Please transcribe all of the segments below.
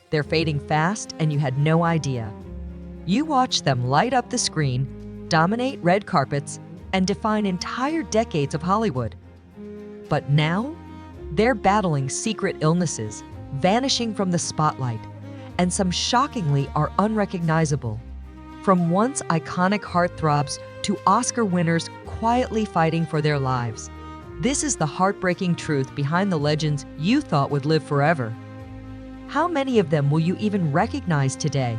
They're fading fast and you had no idea. You watch them light up the screen, dominate red carpets, and define entire decades of Hollywood. But now, they're battling secret illnesses, vanishing from the spotlight, and some shockingly are unrecognizable. From once iconic heartthrobs to Oscar winners quietly fighting for their lives. This is the heartbreaking truth behind the legends you thought would live forever. How many of them will you even recognize today?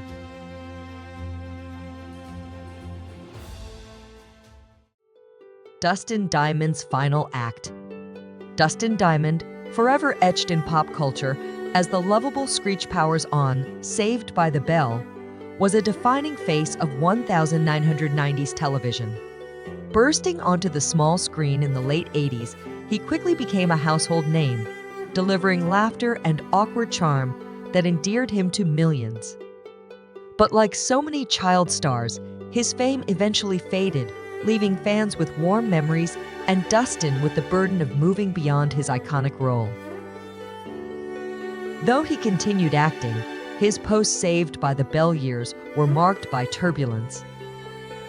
Dustin Diamond's final act. Dustin Diamond, forever etched in pop culture as the lovable Screech Powers on Saved by the Bell, was a defining face of 1990s television. Bursting onto the small screen in the late 80s, he quickly became a household name, delivering laughter and awkward charm that endeared him to millions. But like so many child stars, his fame eventually faded, leaving fans with warm memories and Dustin with the burden of moving beyond his iconic role. Though he continued acting, his post-Saved by the Bell years were marked by turbulence.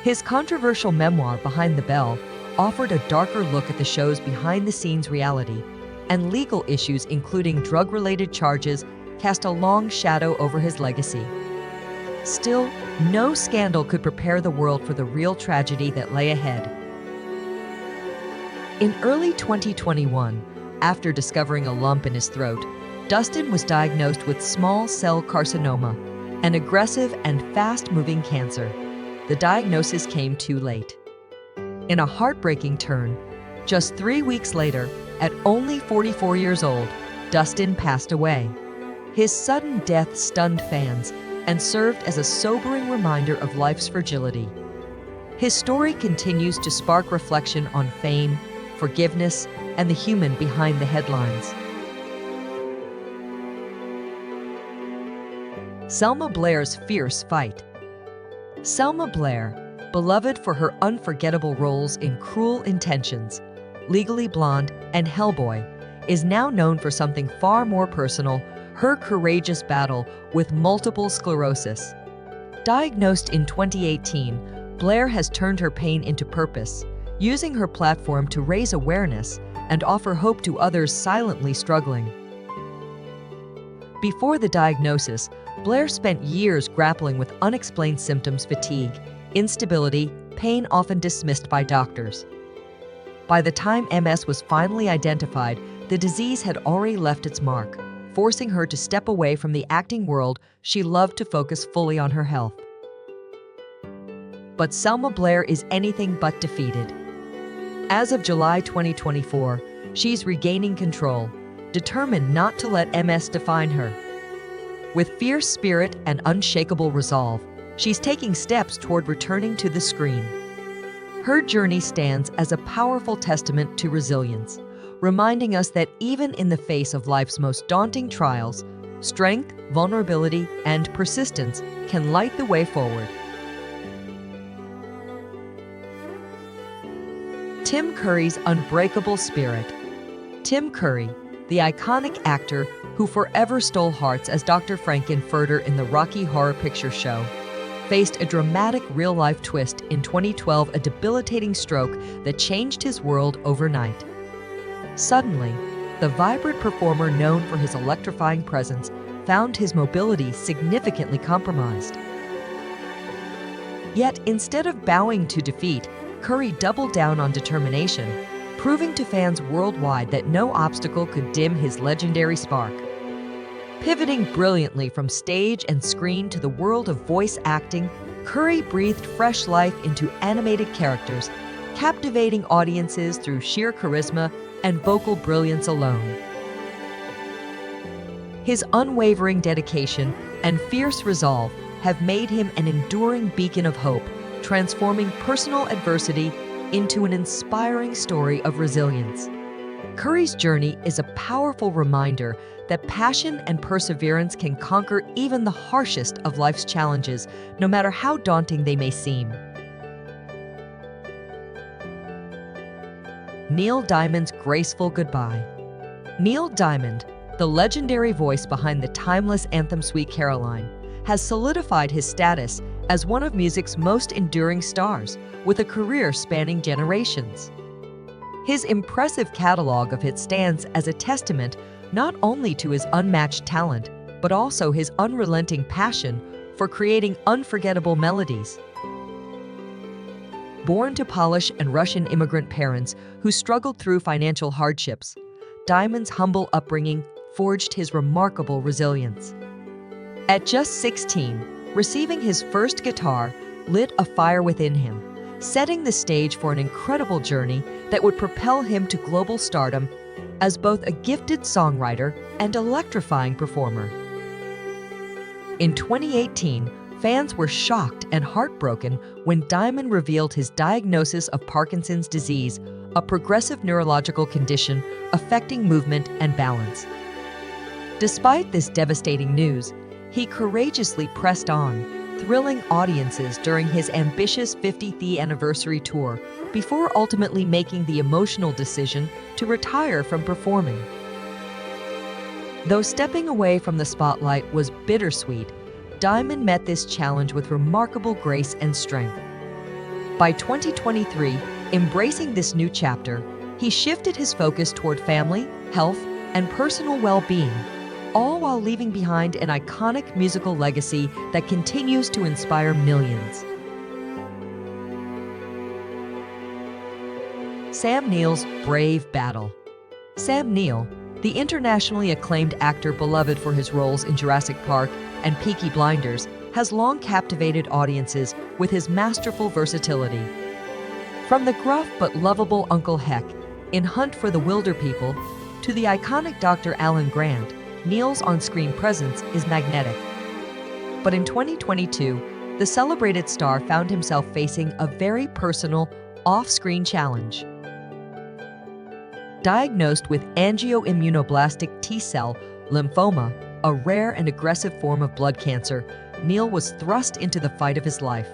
His controversial memoir, Behind the Bell, offered a darker look at the show's behind-the-scenes reality, and legal issues including drug-related charges cast a long shadow over his legacy. Still, no scandal could prepare the world for the real tragedy that lay ahead. In early 2021, after discovering a lump in his throat, Dustin was diagnosed with small cell carcinoma, an aggressive and fast-moving cancer. The diagnosis came too late. In a heartbreaking turn, just 3 weeks later, at only 44 years old, Dustin passed away. His sudden death stunned fans and served as a sobering reminder of life's fragility. His story continues to spark reflection on fame, forgiveness, and the human behind the headlines. Selma Blair's fierce fight. Selma Blair, beloved for her unforgettable roles in Cruel Intentions, Legally Blonde, and Hellboy, is now known for something far more personal: her courageous battle with multiple sclerosis. Diagnosed in 2018, Blair has turned her pain into purpose, using her platform to raise awareness and offer hope to others silently struggling. Before the diagnosis, Blair spent years grappling with unexplained symptoms: fatigue, instability, pain often dismissed by doctors. By the time MS was finally identified, the disease had already left its mark, forcing her to step away from the acting world she loved to focus fully on her health. But Selma Blair is anything but defeated. As of July 2024, she's regaining control, determined not to let MS define her. With fierce spirit and unshakable resolve, she's taking steps toward returning to the screen. Her journey stands as a powerful testament to resilience, reminding us that even in the face of life's most daunting trials, strength, vulnerability, and persistence can light the way forward. Tim Curry's unbreakable spirit. Tim Curry, the iconic actor who forever stole hearts as Dr. Frankenfurter in the Rocky Horror Picture Show, faced a dramatic real-life twist in 2012, a debilitating stroke that changed his world overnight. Suddenly, the vibrant performer known for his electrifying presence found his mobility significantly compromised. Yet, instead of bowing to defeat, Curry doubled down on determination, proving to fans worldwide that no obstacle could dim his legendary spark. Pivoting brilliantly from stage and screen to the world of voice acting, Curry breathed fresh life into animated characters, captivating audiences through sheer charisma and vocal brilliance alone. His unwavering dedication and fierce resolve have made him an enduring beacon of hope, transforming personal adversity into an inspiring story of resilience. Curry's journey is a powerful reminder that passion and perseverance can conquer even the harshest of life's challenges, no matter how daunting they may seem. Neil Diamond's graceful goodbye. Neil Diamond, The legendary voice behind the timeless anthem Sweet Caroline has solidified his status as one of music's most enduring stars, with a career spanning generations. His impressive catalog of hits stands as a testament not only to his unmatched talent, but also his unrelenting passion for creating unforgettable melodies. Born to Polish and Russian immigrant parents who struggled through financial hardships, D.I.E.D's humble upbringing forged his remarkable resilience. At just 16, receiving his first guitar lit a fire within him, setting the stage for an incredible journey that would propel him to global stardom as both a gifted songwriter and electrifying performer. In 2018, fans were shocked and heartbroken when D.I.E.D revealed his diagnosis of Parkinson's disease, a progressive neurological condition affecting movement and balance. Despite this devastating news, he courageously pressed on, thrilling audiences during his ambitious 50th anniversary tour before ultimately making the emotional decision to retire from performing. Though stepping away from the spotlight was bittersweet, D.I.E.D met this challenge with remarkable grace and strength. By 2023, embracing this new chapter, he shifted his focus toward family, health, and personal well-being, all while leaving behind an iconic musical legacy that continues to inspire millions. Sam Neill's brave battle. Sam Neill, the internationally acclaimed actor beloved for his roles in Jurassic Park and Peaky Blinders, has long captivated audiences with his masterful versatility. From the gruff but lovable Uncle Heck in Hunt for the Wilder People to the iconic Dr. Alan Grant, Neill's on-screen presence is magnetic. But in 2022, the celebrated star found himself facing a very personal, off-screen challenge. Diagnosed with angioimmunoblastic T-cell lymphoma, a rare and aggressive form of blood cancer, Neill was thrust into the fight of his life.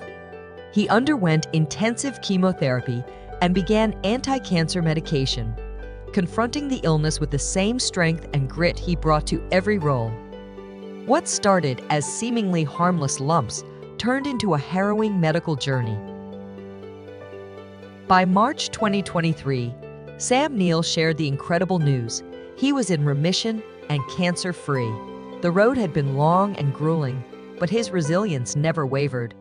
He underwent intensive chemotherapy and began anti-cancer medication, confronting the illness with the same strength and grit he brought to every role. What started as seemingly harmless lumps turned into a harrowing medical journey. By March 2023, Sam Neill shared the incredible news. He was in remission and cancer-free. The road had been long and grueling, but his resilience never wavered.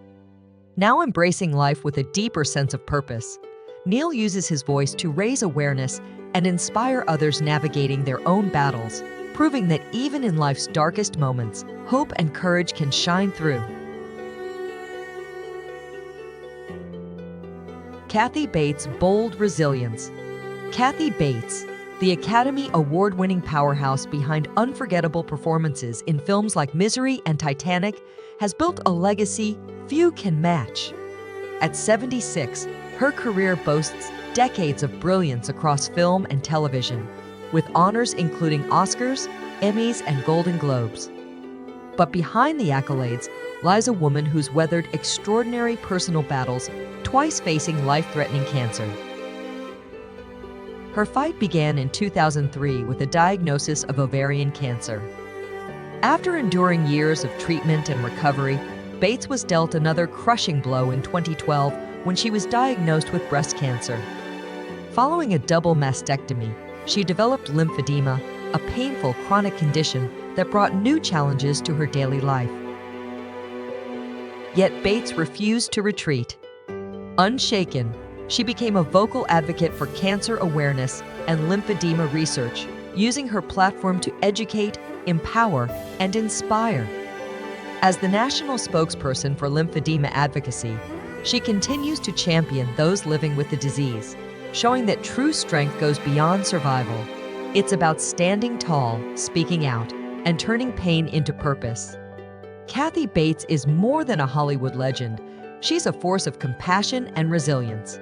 Now embracing life with a deeper sense of purpose, Neill uses his voice to raise awareness and inspire others navigating their own battles, proving that even in life's darkest moments, hope and courage can shine through. Kathy Bates' bold resilience. Kathy Bates, the Academy Award-winning powerhouse behind unforgettable performances in films like Misery and Titanic, has built a legacy few can match. At 76, her career boasts decades of brilliance across film and television, with honors including Oscars, Emmys, and Golden Globes. But behind the accolades lies a woman who's weathered extraordinary personal battles, twice facing life-threatening cancer. Her fight began in 2003 with a diagnosis of ovarian cancer. After enduring years of treatment and recovery, Bates was dealt another crushing blow in 2012 when she was diagnosed with breast cancer. Following a double mastectomy, she developed lymphedema, a painful chronic condition that brought new challenges to her daily life. Yet Bates refused to retreat. Unshaken, she became a vocal advocate for cancer awareness and lymphedema research, using her platform to educate, empower, and inspire. As the national spokesperson for lymphedema advocacy, she continues to champion those living with the disease, showing that true strength goes beyond survival. It's about standing tall, speaking out, and turning pain into purpose. Kathy Bates is more than a Hollywood legend. She's a force of compassion and resilience.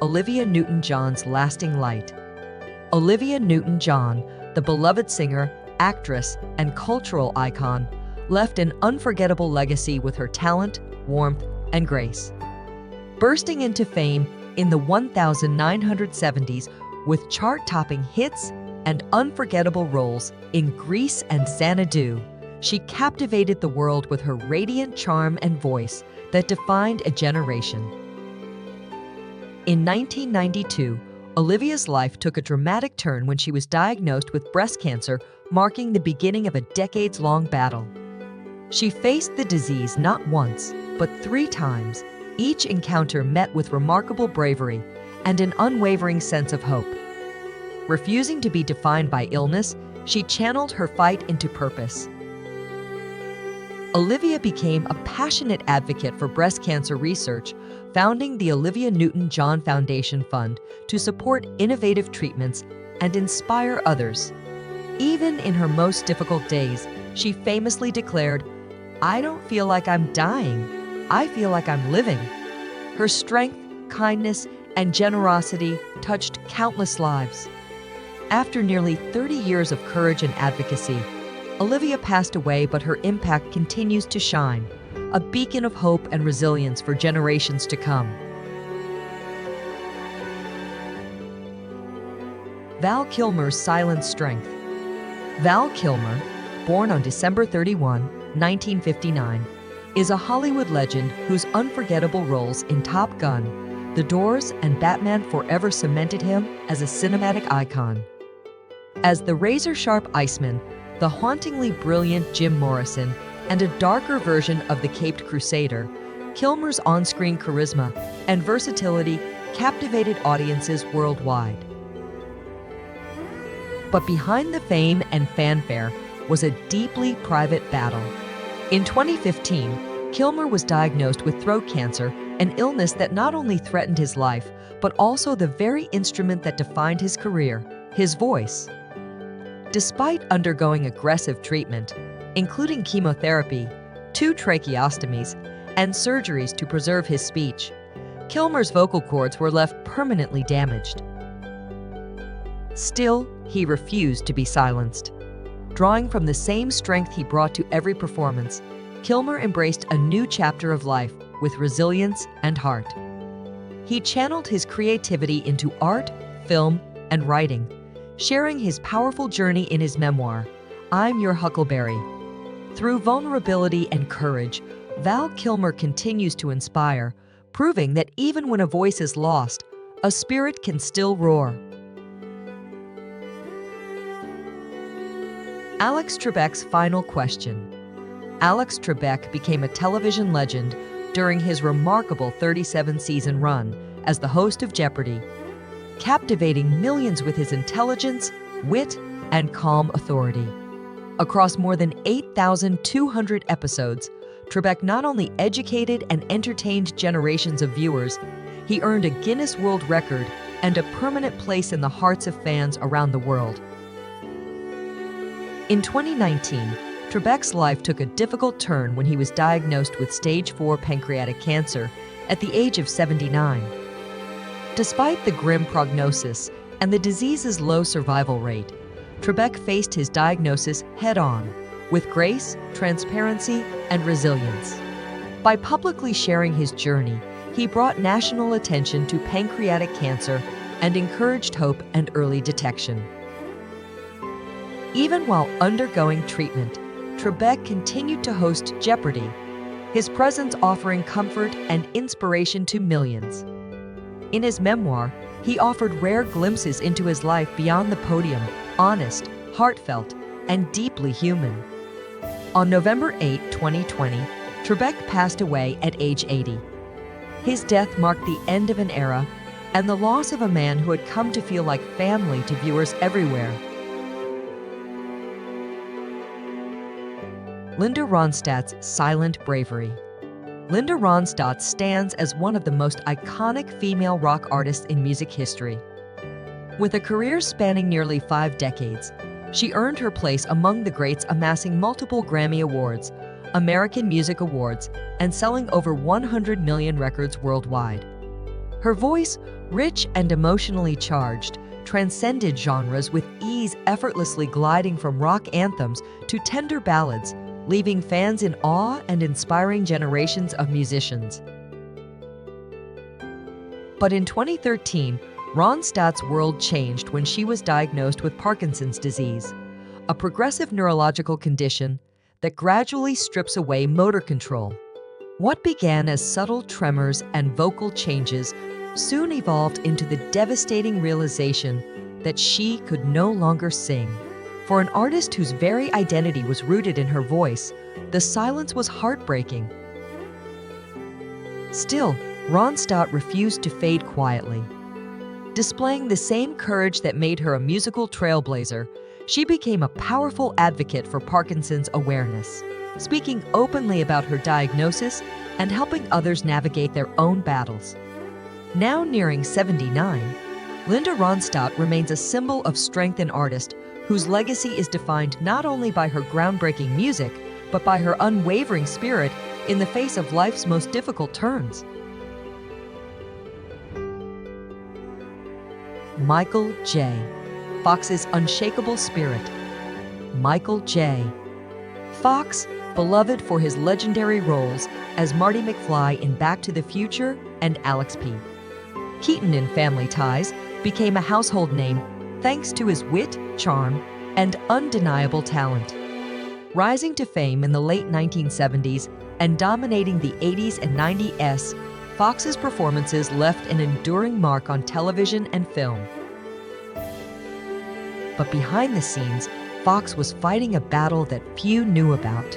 Olivia Newton-John's lasting light. Olivia Newton-John, the beloved singer, actress, and cultural icon, left an unforgettable legacy with her talent, warmth, and grace. Bursting into fame in the 1970s with chart-topping hits and unforgettable roles in Grease and Xanadu. She captivated the world with her radiant charm and voice that defined a generation. In 1992, Olivia's life took a dramatic turn when she was diagnosed with breast cancer, marking the beginning of a decades-long battle. She faced the disease not once, but 3 times, each encounter met with remarkable bravery and an unwavering sense of hope. Refusing to be defined by illness, she channeled her fight into purpose. Olivia became a passionate advocate for breast cancer research, founding the Olivia Newton-John Foundation Fund to support innovative treatments and inspire others. Even in her most difficult days, she famously declared, "I don't feel like I'm dying, I feel like I'm living." Her strength, kindness, and generosity touched countless lives. After nearly 30 years of courage and advocacy, Olivia passed away, but her impact continues to shine, a beacon of hope and resilience for generations to come. Val Kilmer's silent strength. Val Kilmer, born on December 31, 1959, is a Hollywood legend whose unforgettable roles in Top Gun, The Doors, and Batman forever cemented him as a cinematic icon. As the razor-sharp Iceman, the hauntingly brilliant Jim Morrison, and a darker version of the Caped Crusader, Kilmer's on-screen charisma and versatility captivated audiences worldwide. But behind the fame and fanfare was a deeply private battle. In 2015, Kilmer was diagnosed with throat cancer, an illness that not only threatened his life, but also the very instrument that defined his career, his voice. Despite undergoing aggressive treatment, including chemotherapy, 2 tracheostomies, and surgeries to preserve his speech, Kilmer's vocal cords were left permanently damaged. Still, he refused to be silenced. Drawing from the same strength he brought to every performance, Kilmer embraced a new chapter of life with resilience and heart. He channeled his creativity into art, film, and writing, sharing his powerful journey in his memoir, I'm Your Huckleberry. Through vulnerability and courage, Val Kilmer continues to inspire, proving that even when a voice is lost, a spirit can still roar. Alex Trebek's final question. Alex Trebek became a television legend during his remarkable 37-season run as the host of Jeopardy, captivating millions with his intelligence, wit, and calm authority. Across more than 8,200 episodes, Trebek not only educated and entertained generations of viewers, he earned a Guinness World Record and a permanent place in the hearts of fans around the world. In 2019, Trebek's life took a difficult turn when he was diagnosed with stage 4 pancreatic cancer at the age of 79. Despite the grim prognosis and the disease's low survival rate, Trebek faced his diagnosis head-on, with grace, transparency, and resilience. By publicly sharing his journey, he brought national attention to pancreatic cancer and encouraged hope and early detection. Even while undergoing treatment, Trebek continued to host Jeopardy, his presence offering comfort and inspiration to millions. In his memoir, he offered rare glimpses into his life beyond the podium, honest, heartfelt, and deeply human. On November 8, 2020, Trebek passed away at age 80. His death marked the end of an era and the loss of a man who had come to feel like family to viewers everywhere. Linda Ronstadt's silent bravery. Linda Ronstadt stands as one of the most iconic female rock artists in music history. With a career spanning nearly 5 decades, she earned her place among the greats, amassing multiple Grammy Awards, American Music Awards, and selling over 100 million records worldwide. Her voice, rich and emotionally charged, transcended genres with ease, effortlessly gliding from rock anthems to tender ballads, leaving fans in awe and inspiring generations of musicians. But in 2013, Ronstadt's world changed when she was diagnosed with Parkinson's disease, a progressive neurological condition that gradually strips away motor control. What began as subtle tremors and vocal changes soon evolved into the devastating realization that she could no longer sing. For an artist whose very identity was rooted in her voice, the silence was heartbreaking. Still, Ronstadt refused to fade quietly. Displaying the same courage that made her a musical trailblazer, she became a powerful advocate for Parkinson's awareness, speaking openly about her diagnosis and helping others navigate their own battles. Now nearing 79, Linda Ronstadt remains a symbol of strength and artist whose legacy is defined not only by her groundbreaking music, but by her unwavering spirit in the face of life's most difficult turns. Michael J. Fox's unshakable spirit. Michael J. Fox, beloved for his legendary roles as Marty McFly in Back to the Future and Alex P. Keaton in Family Ties, became a household name thanks to his wit, charm, and undeniable talent. Rising to fame in the late 1970s and dominating the 80s and 90s, Fox's performances left an enduring mark on television and film. But behind the scenes, Fox was fighting a battle that few knew about.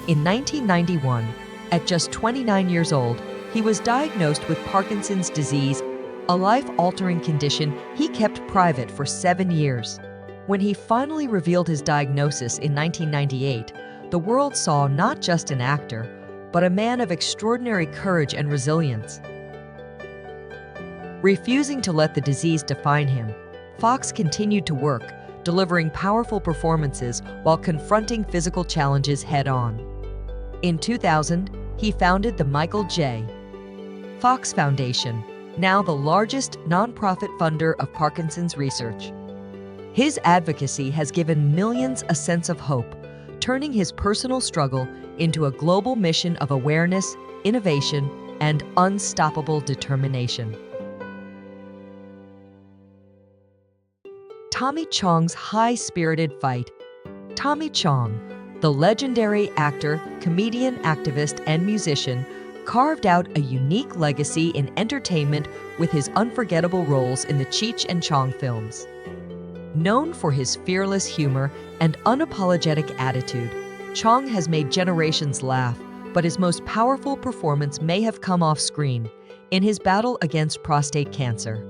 In 1991, at just 29 years old, he was diagnosed with Parkinson's disease, a life-altering condition he kept private for 7 years. When he finally revealed his diagnosis in 1998, the world saw not just an actor, but a man of extraordinary courage and resilience. Refusing to let the disease define him, Fox continued to work, delivering powerful performances while confronting physical challenges head-on. In 2000, he founded the Michael J. Fox Foundation, now the largest nonprofit funder of Parkinson's research. His advocacy has given millions a sense of hope, turning his personal struggle into a global mission of awareness, innovation, and unstoppable determination. Tommy Chong's high-spirited fight. Tommy Chong, the legendary actor, comedian, activist, and musician, carved out a unique legacy in entertainment with his unforgettable roles in the Cheech and Chong films. Known for his fearless humor and unapologetic attitude, Chong has made generations laugh, but his most powerful performance may have come off screen in his battle against prostate cancer.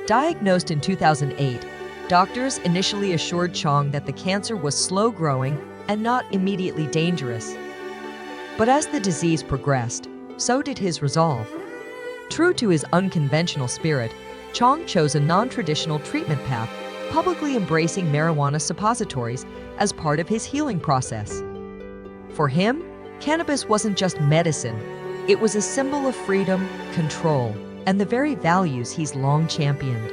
Diagnosed in 2008, doctors initially assured Chong that the cancer was slow-growing and not immediately dangerous. But as the disease progressed, so did his resolve. True to his unconventional spirit, Chong chose a non-traditional treatment path, publicly embracing marijuana suppositories as part of his healing process. For him, cannabis wasn't just medicine, it was a symbol of freedom, control, and the very values he's long championed.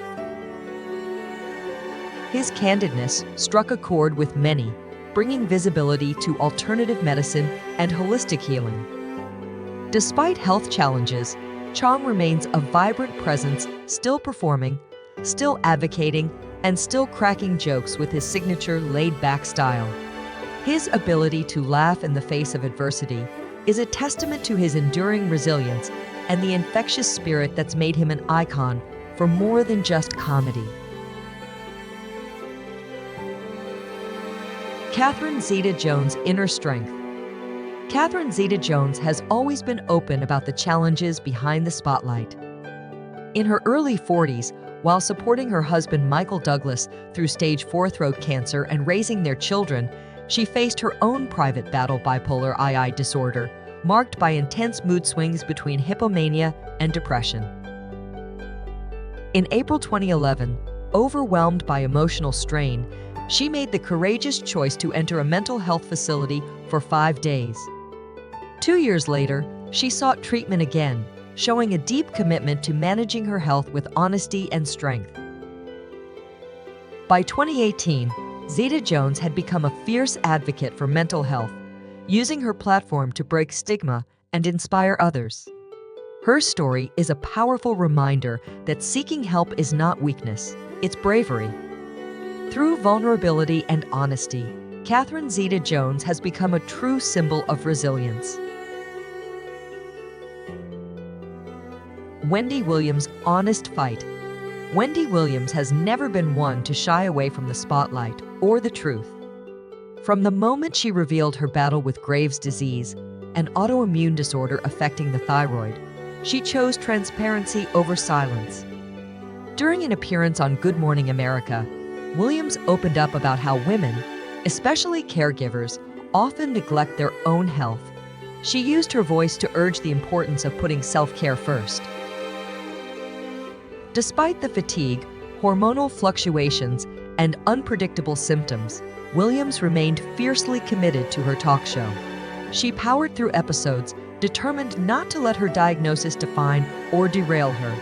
His candidness struck a chord with many, bringing visibility to alternative medicine and holistic healing. Despite health challenges, Chong remains a vibrant presence, still performing, still advocating, and still cracking jokes with his signature laid-back style. His ability to laugh in the face of adversity is a testament to his enduring resilience and the infectious spirit that's made him an icon for more than just comedy. Catherine Zeta-Jones' inner strength. Catherine Zeta-Jones has always been open about the challenges behind the spotlight. In her early 40s, while supporting her husband Michael Douglas through stage 4 throat cancer and raising their children, she faced her own private battle bipolar II disorder, marked by intense mood swings between hypomania and depression. In April 2011, overwhelmed by emotional strain, she made the courageous choice to enter a mental health facility for 5 days. 2 years later, she sought treatment again, showing a deep commitment to managing her health with honesty and strength. By 2018, Zeta-Jones had become a fierce advocate for mental health, using her platform to break stigma and inspire others. Her story is a powerful reminder that seeking help is not weakness, it's bravery. Through vulnerability and honesty, Catherine Zeta-Jones has become a true symbol of resilience. Wendy Williams' honest fight. Wendy Williams has never been one to shy away from the spotlight or the truth. From the moment she revealed her battle with Graves' disease, an autoimmune disorder affecting the thyroid, she chose transparency over silence. During an appearance on Good Morning America, Williams opened up about how women, especially caregivers, often neglect their own health. She used her voice to urge the importance of putting self-care first. Despite the fatigue, hormonal fluctuations, and unpredictable symptoms, Williams remained fiercely committed to her talk show. She powered through episodes, determined not to let her diagnosis define or derail her.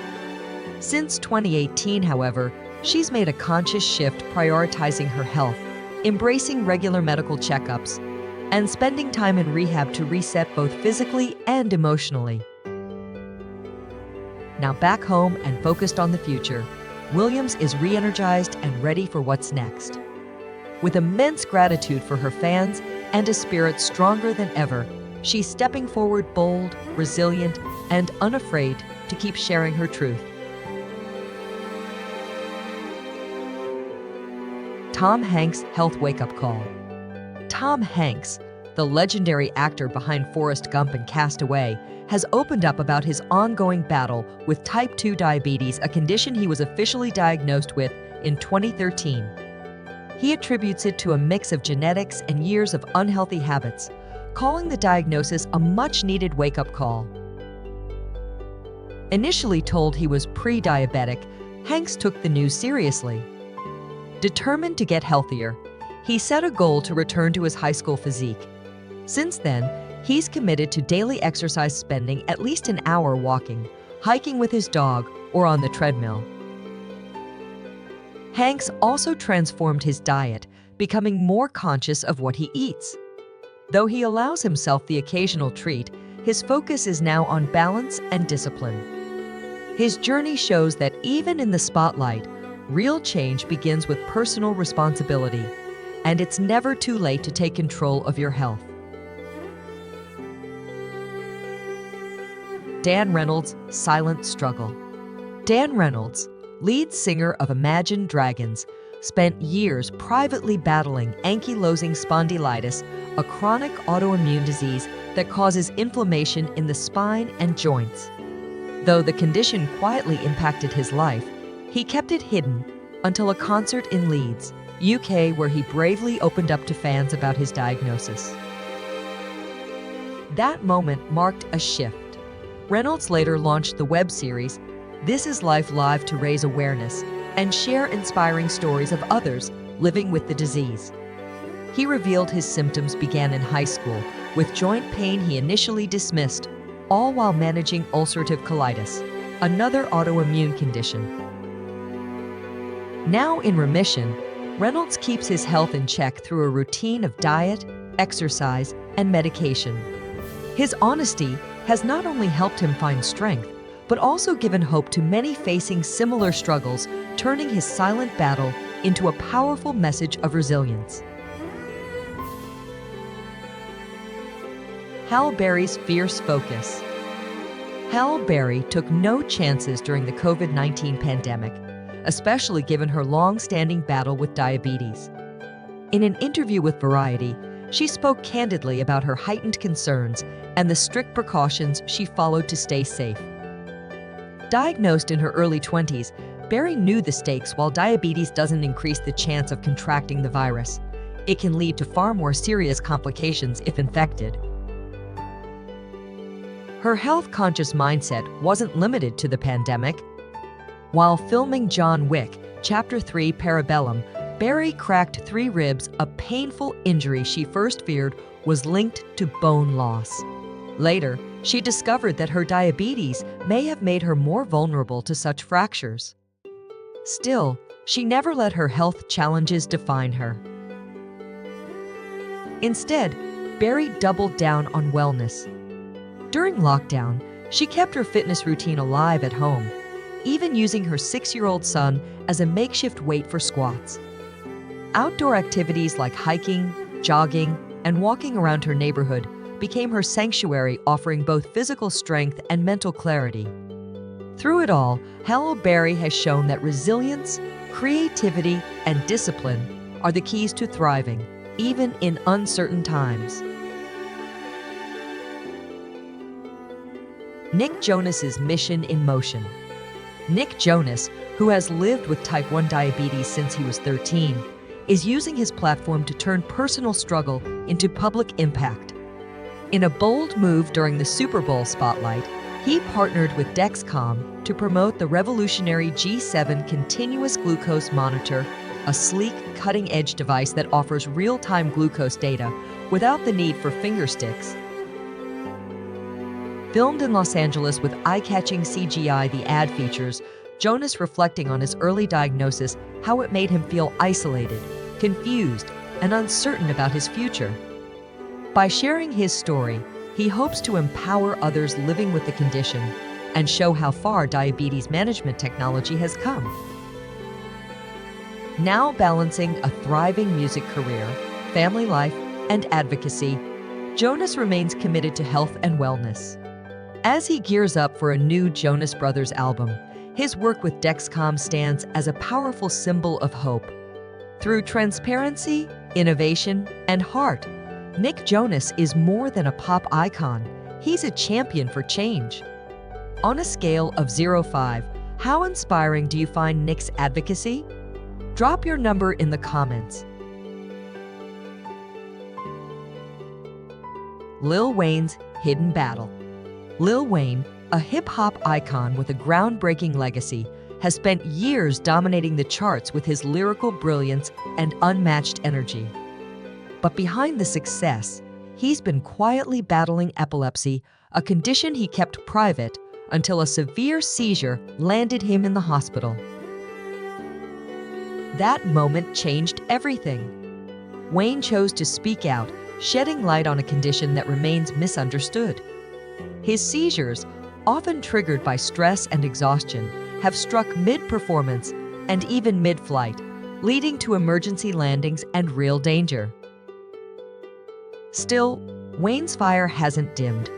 Since 2018, however, she's made a conscious shift prioritizing her health, embracing regular medical checkups, and spending time in rehab to reset both physically and emotionally. Now back home and focused on the future, Williams is re-energized and ready for what's next. With immense gratitude for her fans and a spirit stronger than ever, she's stepping forward bold, resilient, and unafraid to keep sharing her truth. Tom Hanks' health wake-up call. Tom Hanks, the legendary actor behind Forrest Gump and Castaway, has opened up about his ongoing battle with type 2 diabetes, a condition he was officially diagnosed with in 2013. He attributes it to a mix of genetics and years of unhealthy habits, calling the diagnosis a much-needed wake-up call. Initially told he was pre-diabetic, Hanks took the news seriously. Determined to get healthier, he set a goal to return to his high school physique. Since then, he's committed to daily exercise, spending at least an hour walking, hiking with his dog, or on the treadmill. Hanks also transformed his diet, becoming more conscious of what he eats. Though he allows himself the occasional treat, his focus is now on balance and discipline. His journey shows that even in the spotlight, real change begins with personal responsibility, and it's never too late to take control of your health. Dan Reynolds' silent struggle. Dan Reynolds, lead singer of Imagine Dragons, spent years privately battling ankylosing spondylitis, a chronic autoimmune disease that causes inflammation in the spine and joints. Though the condition quietly impacted his life, he kept it hidden until a concert in Leeds, UK, where he bravely opened up to fans about his diagnosis. That moment marked a shift. Reynolds later launched the web series This Is Life Live to raise awareness and share inspiring stories of others living with the disease. He revealed his symptoms began in high school with joint pain he initially dismissed, all while managing ulcerative colitis, another autoimmune condition. Now in remission, Reynolds keeps his health in check through a routine of diet, exercise, and medication. His honesty has not only helped him find strength, but also given hope to many facing similar struggles, turning his silent battle into a powerful message of resilience. Halle Berry's fierce focus. Halle Berry took no chances during the COVID-19 pandemic, especially given her long-standing battle with diabetes. In an interview with Variety, she spoke candidly about her heightened concerns and the strict precautions she followed to stay safe. Diagnosed in her early 20s, Berry knew the stakes. While diabetes doesn't increase the chance of contracting the virus, it can lead to far more serious complications if infected. Her health-conscious mindset wasn't limited to the pandemic. While filming John Wick, Chapter 3 Parabellum, Berry cracked 3 ribs, a painful injury she first feared was linked to bone loss. Later, she discovered that her diabetes may have made her more vulnerable to such fractures. Still, she never let her health challenges define her. Instead, Berry doubled down on wellness. During lockdown, She kept her fitness routine alive at home, even using her 6-year-old son as a makeshift weight for squats. Outdoor activities like hiking, jogging, and walking around her neighborhood became her sanctuary, offering both physical strength and mental clarity. Through it all, Halle Berry has shown that resilience, creativity, and discipline are the keys to thriving, even in uncertain times. Nick Jonas's mission in motion. Nick Jonas, who has lived with type 1 diabetes since he was 13, is using his platform to turn personal struggle into public impact. In a bold move during the Super Bowl spotlight, he partnered with Dexcom to promote the revolutionary G7 continuous glucose monitor, a sleek, cutting-edge device that offers real-time glucose data without the need for finger sticks. Filmed in Los Angeles with eye-catching CGI, the ad features Jonas reflecting on his early diagnosis, how it made him feel isolated, confused, and uncertain about his future. By sharing his story, he hopes to empower others living with the condition and show how far diabetes management technology has come. Now balancing a thriving music career, family life, and advocacy, Jonas remains committed to health and wellness. As he gears up for a new Jonas Brothers album, his work with Dexcom stands as a powerful symbol of hope. Through transparency, innovation, and heart, Nick Jonas is more than a pop icon. He's a champion for change. On a scale of 0-5, how inspiring do you find Nick's advocacy? Drop your number in the comments. Lil Wayne's hidden battle. Lil Wayne, a hip-hop icon with a groundbreaking legacy, has spent years dominating the charts with his lyrical brilliance and unmatched energy. But behind the success, he's been quietly battling epilepsy, a condition he kept private until a severe seizure landed him in the hospital. That moment changed everything. Wayne chose to speak out, shedding light on a condition that remains misunderstood. His seizures, often triggered by stress and exhaustion, have struck mid-performance and even mid-flight, leading to emergency landings and real danger. Still, Wayne's fire hasn't dimmed.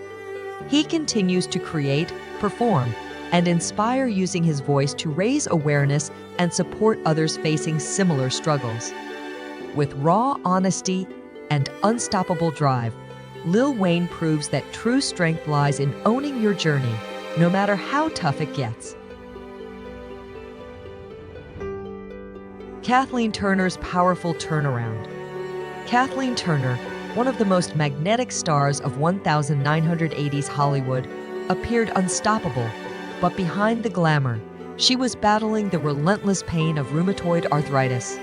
He continues to create, perform, and inspire, using his voice to raise awareness and support others facing similar struggles. With raw honesty and unstoppable drive, Lil Wayne proves that true strength lies in owning your journey, no matter how tough it gets. Kathleen Turner's powerful turnaround. Kathleen Turner, one of the most magnetic stars of 1980s Hollywood, appeared unstoppable, but behind the glamour, she was battling the relentless pain of rheumatoid arthritis.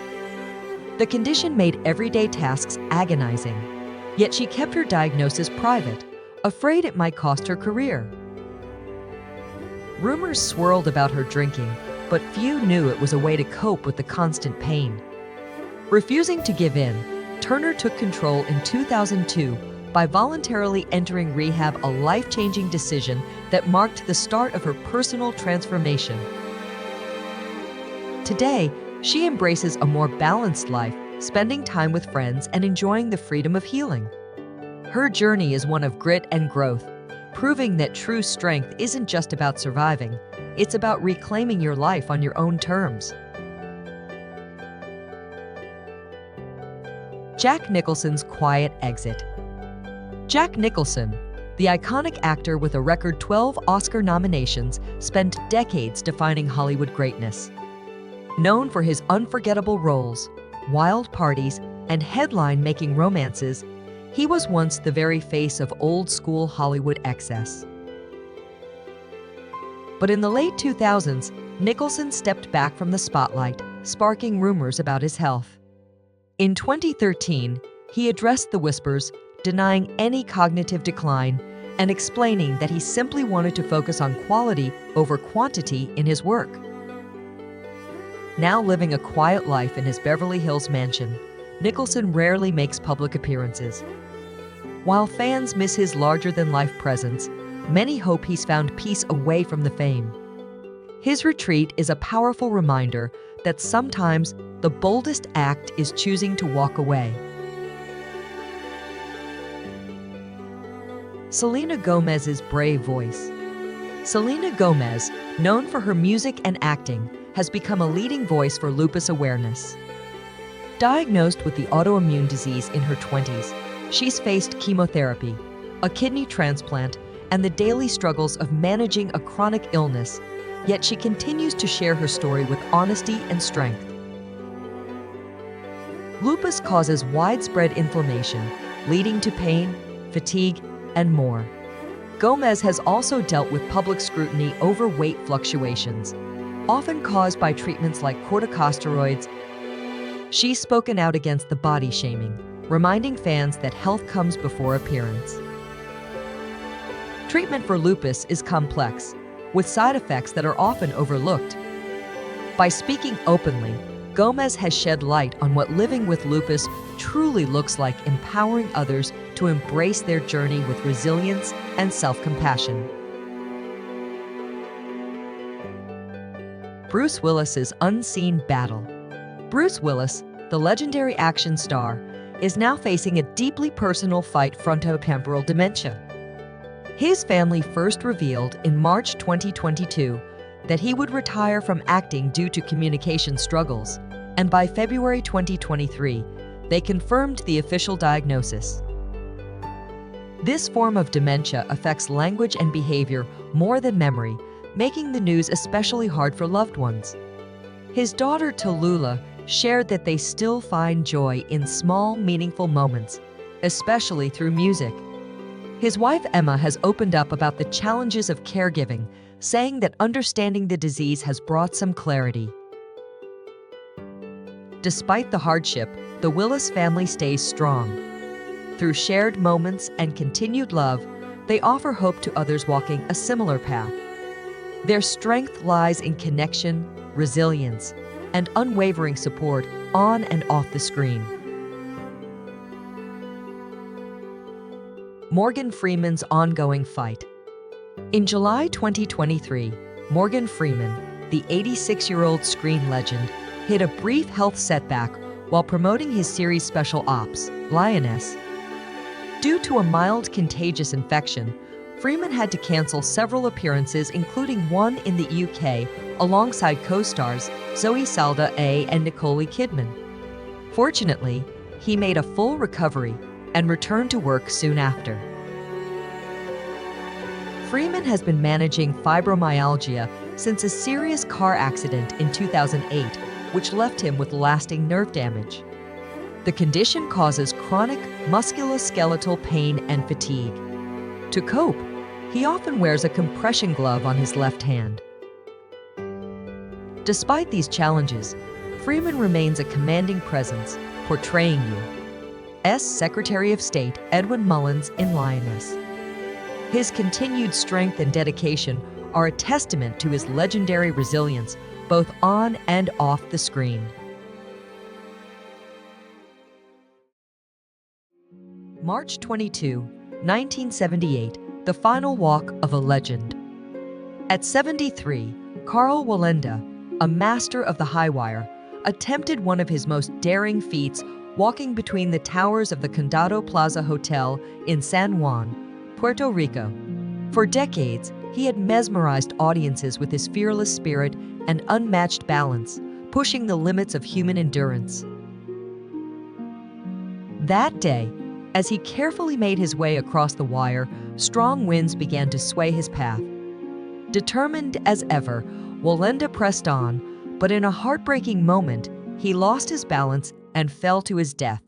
The condition made everyday tasks agonizing, yet she kept her diagnosis private, afraid it might cost her career. Rumors swirled about her drinking, but few knew it was a way to cope with the constant pain. Refusing to give in, Turner took control in 2002 by voluntarily entering rehab, a life-changing decision that marked the start of her personal transformation. Today, she embraces a more balanced life, spending time with friends and enjoying the freedom of healing. Her journey is one of grit and growth, proving that true strength isn't just about surviving, it's about reclaiming your life on your own terms. Jack Nicholson's quiet exit. Jack Nicholson, the iconic actor with a record 12 Oscar nominations, spent decades defining Hollywood greatness. Known for his unforgettable roles, wild parties, and headline-making romances, he was once the very face of old-school Hollywood excess. But in the late 2000s, Nicholson stepped back from the spotlight, sparking rumors about his health. In 2013, he addressed the whispers, denying any cognitive decline and explaining that he simply wanted to focus on quality over quantity in his work. Now living a quiet life in his Beverly Hills mansion, Nicholson rarely makes public appearances. While fans miss his larger-than-life presence, many hope he's found peace away from the fame. His retreat is a powerful reminder that sometimes the boldest act is choosing to walk away. Selena Gomez's brave voice. Selena Gomez, known for her music and acting, has become a leading voice for lupus awareness. Diagnosed with the autoimmune disease in her 20s, she's faced chemotherapy, a kidney transplant, and the daily struggles of managing a chronic illness, yet she continues to share her story with honesty and strength. Lupus causes widespread inflammation, leading to pain, fatigue, and more. Gomez has also dealt with public scrutiny over weight fluctuations, often caused by treatments like corticosteroids. She's spoken out against the body shaming, reminding fans that health comes before appearance. Treatment for lupus is complex, with side effects that are often overlooked. By speaking openly, Gomez has shed light on what living with lupus truly looks like, empowering others to embrace their journey with resilience and self-compassion. Bruce Willis's unseen battle. Bruce Willis, the legendary action star, is now facing a deeply personal fight frontotemporal dementia. His family first revealed in March 2022 that he would retire from acting due to communication struggles, and by February 2023, they confirmed the official diagnosis. This form of dementia affects language and behavior more than memory, making the news especially hard for loved ones. His daughter Tallulah shared that they still find joy in small, meaningful moments, especially through music. His wife Emma has opened up about the challenges of caregiving, saying that understanding the disease has brought some clarity. Despite the hardship, the Willis family stays strong. Through shared moments and continued love, they offer hope to others walking a similar path. Their strength lies in connection, resilience, and unwavering support on and off the screen. Morgan Freeman's ongoing fight. In July 2023, Morgan Freeman, the 86-year-old screen legend, hit a brief health setback while promoting his series Special Ops, Lioness. Due to a mild contagious infection, Freeman had to cancel several appearances, including one in the UK alongside co-stars Zoe Saldana and Nicole Kidman. Fortunately, he made a full recovery and returned to work soon after. Freeman has been managing fibromyalgia since a serious car accident in 2008, which left him with lasting nerve damage. The condition causes chronic musculoskeletal pain and fatigue. To cope, he often wears a compression glove on his left hand. Despite these challenges, Freeman remains a commanding presence, portraying U.S. Secretary of State Edwin Mullins in Lioness. His continued strength and dedication are a testament to his legendary resilience, both on and off the screen. March 22, 1978, the final walk of a legend. At 73, Karl Wallenda, a master of the high wire, attempted one of his most daring feats, walking between the towers of the Condado Plaza Hotel in San Juan, Puerto Rico. For decades, he had mesmerized audiences with his fearless spirit and unmatched balance, pushing the limits of human endurance. That day, as he carefully made his way across the wire, strong winds began to sway his path. Determined as ever, Wallenda pressed on, but in a heartbreaking moment, he lost his balance and fell to his death.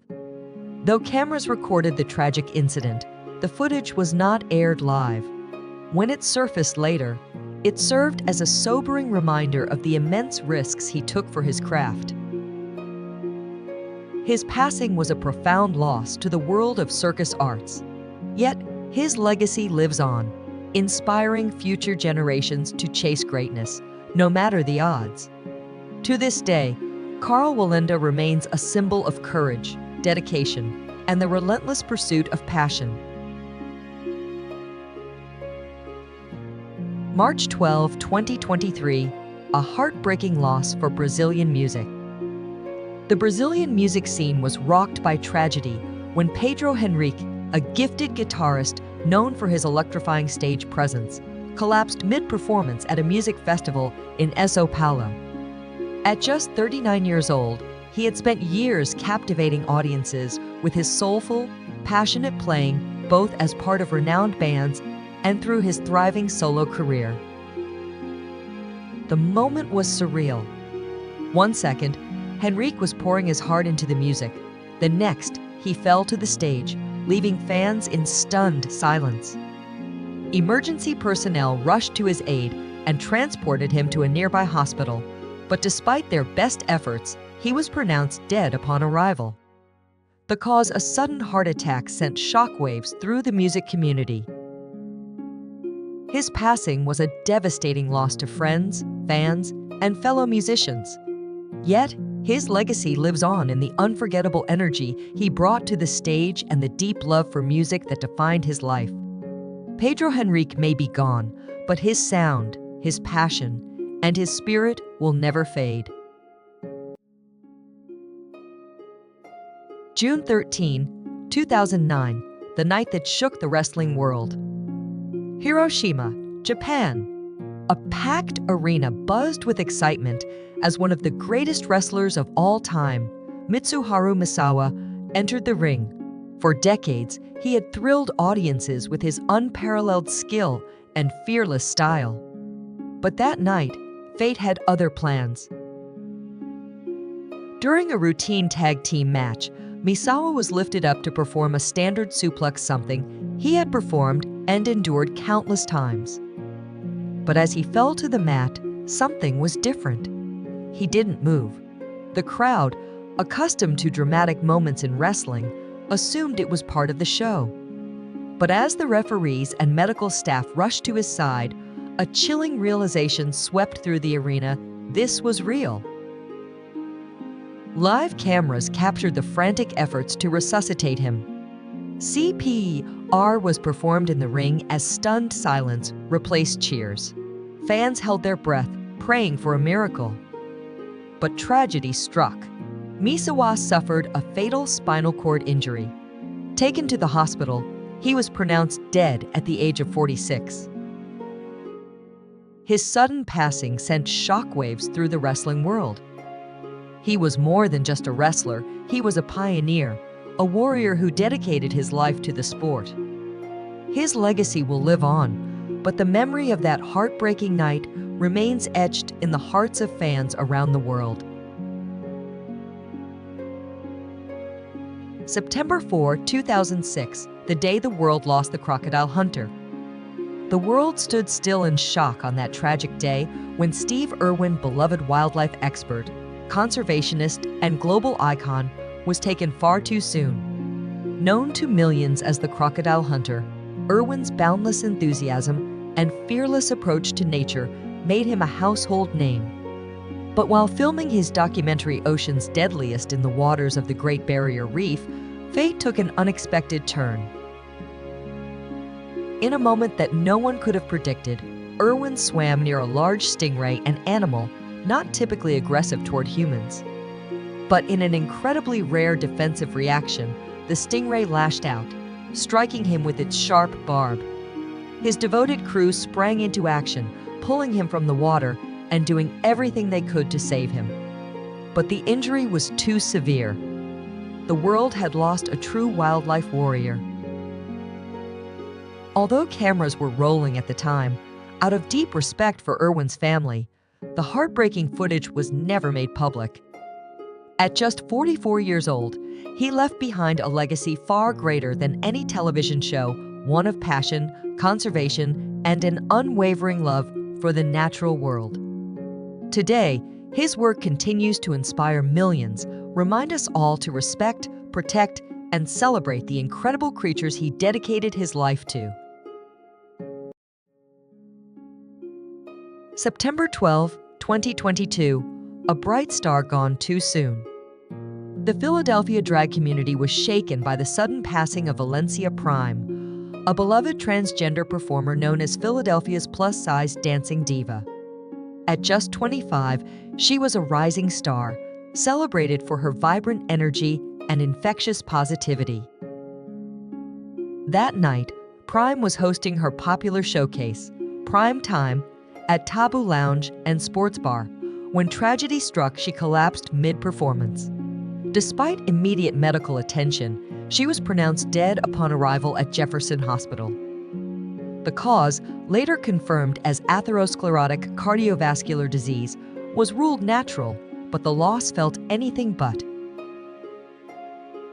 Though cameras recorded the tragic incident, the footage was not aired live. When it surfaced later, it served as a sobering reminder of the immense risks he took for his craft. His passing was a profound loss to the world of circus arts. Yet, his legacy lives on, inspiring future generations to chase greatness, no matter the odds. To this day, Karl Wallenda remains a symbol of courage, dedication, and the relentless pursuit of passion. March 12, 2023, a heartbreaking loss for Brazilian music. The Brazilian music scene was rocked by tragedy when Pedro Henrique, a gifted guitarist known for his electrifying stage presence, collapsed mid-performance at a music festival in São Paulo. At just 39 years old, he had spent years captivating audiences with his soulful, passionate playing, both as part of renowned bands and through his thriving solo career. The moment was surreal. 1 second, Henrique was pouring his heart into the music. The next, he fell to the stage, leaving fans in stunned silence. Emergency personnel rushed to his aid and transported him to a nearby hospital, but despite their best efforts, he was pronounced dead upon arrival. The cause, a sudden heart attack, sent shockwaves through the music community. His passing was a devastating loss to friends, fans, and fellow musicians. Yet, his legacy lives on in the unforgettable energy he brought to the stage and the deep love for music that defined his life. Pedro Henrique may be gone, but his sound, his passion, and his spirit will never fade. June 13, 2009, the night that shook the wrestling world. Hiroshima, Japan. A packed arena buzzed with excitement as one of the greatest wrestlers of all time, Mitsuharu Misawa, entered the ring. For decades, he had thrilled audiences with his unparalleled skill and fearless style. But that night, fate had other plans. During a routine tag team match, Misawa was lifted up to perform a standard suplex, something he had performed and endured countless times. But as he fell to the mat, something was different. He didn't move. The crowd, accustomed to dramatic moments in wrestling, assumed it was part of the show. But as the referees and medical staff rushed to his side, a chilling realization swept through the arena: this was real. Live cameras captured the frantic efforts to resuscitate him. CPR was performed in the ring as stunned silence replaced cheers. Fans held their breath, praying for a miracle. But tragedy struck. Misawa suffered a fatal spinal cord injury. Taken to the hospital, he was pronounced dead at the age of 46. His sudden passing sent shockwaves through the wrestling world. He was more than just a wrestler, he was a pioneer, a warrior who dedicated his life to the sport. His legacy will live on, but the memory of that heartbreaking night remains etched in the hearts of fans around the world. September 4, 2006, the day the world lost the crocodile hunter. The world stood still in shock on that tragic day when Steve Irwin, beloved wildlife expert, conservationist, and global icon, was taken far too soon. Known to millions as the crocodile hunter, Irwin's boundless enthusiasm and fearless approach to nature made him a household name. But while filming his documentary Ocean's Deadliest in the waters of the Great Barrier Reef, fate took an unexpected turn. In a moment that no one could have predicted, Irwin swam near a large stingray, an animal not typically aggressive toward humans. But in an incredibly rare defensive reaction, the stingray lashed out, striking him with its sharp barb. His devoted crew sprang into action, pulling him from the water and doing everything they could to save him. But the injury was too severe. The world had lost a true wildlife warrior. Although cameras were rolling at the time, out of deep respect for Irwin's family, the heartbreaking footage was never made public. At just 44 years old, he left behind a legacy far greater than any television show, one of passion, conservation, and an unwavering love for the natural world. Today, his work continues to inspire millions, remind us all to respect, protect, and celebrate the incredible creatures he dedicated his life to. September 12, 2022, a bright star gone too soon. The Philadelphia drag community was shaken by the sudden passing of Valencia Prime, a beloved transgender performer known as Philadelphia's plus-size dancing diva. At just 25, she was a rising star, celebrated for her vibrant energy and infectious positivity. That night, Prime was hosting her popular showcase, Prime Time, at Taboo Lounge and Sports Bar. When tragedy struck, she collapsed mid-performance. Despite immediate medical attention, she was pronounced dead upon arrival at Jefferson Hospital. The cause, later confirmed as atherosclerotic cardiovascular disease, was ruled natural, but the loss felt anything but.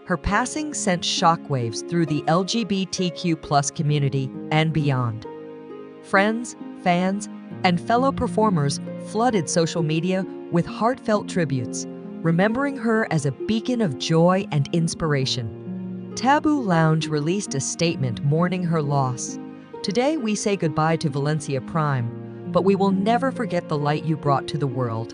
Her passing sent shockwaves through the LGBTQ+ community and beyond. Friends, fans, and fellow performers flooded social media with heartfelt tributes, remembering her as a beacon of joy and inspiration. Taboo Lounge released a statement mourning her loss. "Today we say goodbye to Valencia Prime, but we will never forget the light you brought to the world."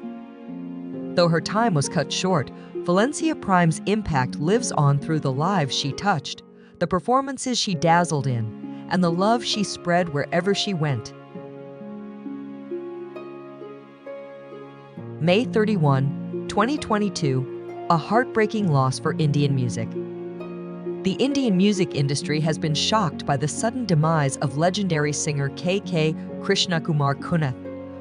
Though her time was cut short, Valencia Prime's impact lives on through the lives she touched, the performances she dazzled in, and the love she spread wherever she went. May 31, 2022, a heartbreaking loss for Indian music. The Indian music industry has been shocked by the sudden demise of legendary singer K.K. Krishnakumar Kunnath.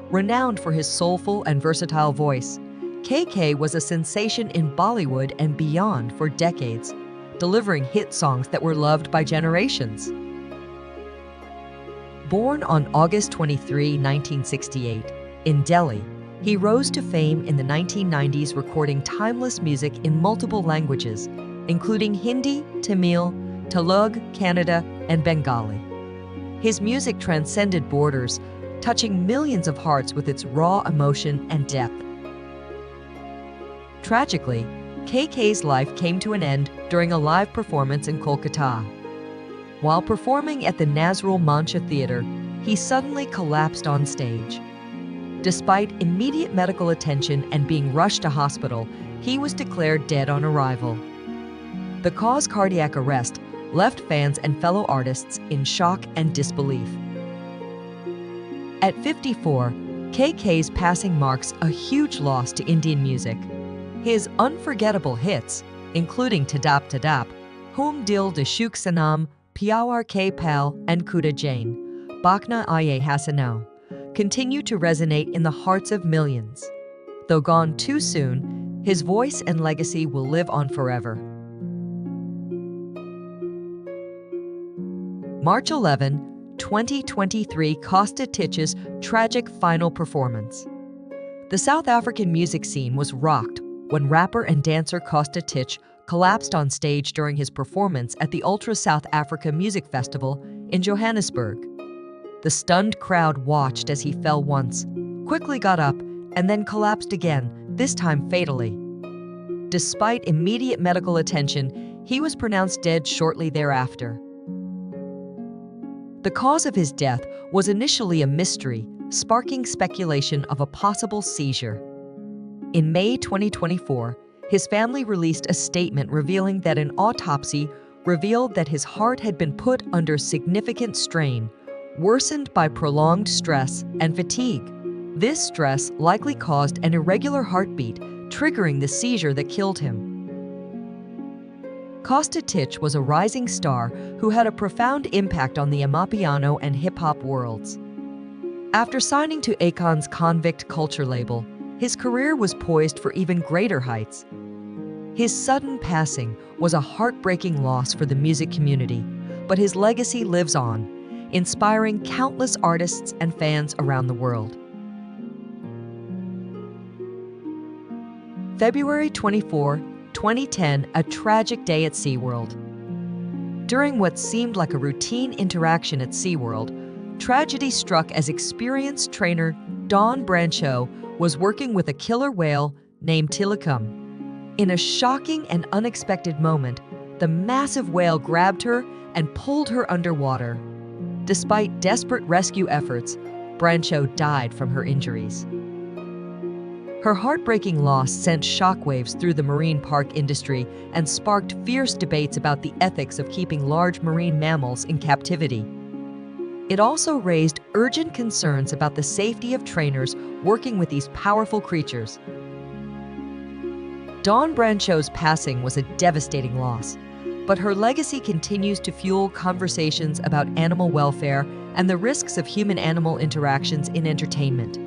Renowned for his soulful and versatile voice, K.K. was a sensation in Bollywood and beyond for decades, delivering hit songs that were loved by generations. Born on August 23, 1968, in Delhi, he rose to fame in the 1990s recording timeless music in multiple languages, including Hindi, Tamil, Telugu, Kannada, and Bengali. His music transcended borders, touching millions of hearts with its raw emotion and depth. Tragically, KK's life came to an end during a live performance in Kolkata. While performing at the Nazrul Mancha Theatre, he suddenly collapsed on stage. Despite immediate medical attention and being rushed to hospital, he was declared dead on arrival. The cause, cardiac arrest, left fans and fellow artists in shock and disbelief. At 54, KK's passing marks a huge loss to Indian music. His unforgettable hits, including Tadap Tadap, Hum Dil De Shuk Sanam, Pyawar Ke Pal, and Kuda Jain, Bakna Aye Hasano, continue to resonate in the hearts of millions. Though gone too soon, his voice and legacy will live on forever. March 11, 2023, Costa Titch's tragic final performance. The South African music scene was rocked when rapper and dancer Costa Titch collapsed on stage during his performance at the Ultra South Africa Music Festival in Johannesburg. The stunned crowd watched as he fell once, quickly got up, and then collapsed again, this time fatally. Despite immediate medical attention, he was pronounced dead shortly thereafter. The cause of his death was initially a mystery, sparking speculation of a possible seizure. In May 2024, his family released a statement revealing that an autopsy revealed that his heart had been put under significant strain, worsened by prolonged stress and fatigue. This stress likely caused an irregular heartbeat, triggering the seizure that killed him. Costa Titch was a rising star who had a profound impact on the Amapiano and hip-hop worlds. After signing to Akon's Convict Culture label, his career was poised for even greater heights. His sudden passing was a heartbreaking loss for the music community, but his legacy lives on, inspiring countless artists and fans around the world. February 24, 2010, a tragic day at SeaWorld. During what seemed like a routine interaction at SeaWorld, tragedy struck as experienced trainer Dawn Brancho was working with a killer whale named Tilikum. In a shocking and unexpected moment, the massive whale grabbed her and pulled her underwater. Despite desperate rescue efforts, Brancho died from her injuries. Her heartbreaking loss sent shockwaves through the marine park industry and sparked fierce debates about the ethics of keeping large marine mammals in captivity. It also raised urgent concerns about the safety of trainers working with these powerful creatures. Dawn Brancheau's passing was a devastating loss, but her legacy continues to fuel conversations about animal welfare and the risks of human-animal interactions in entertainment.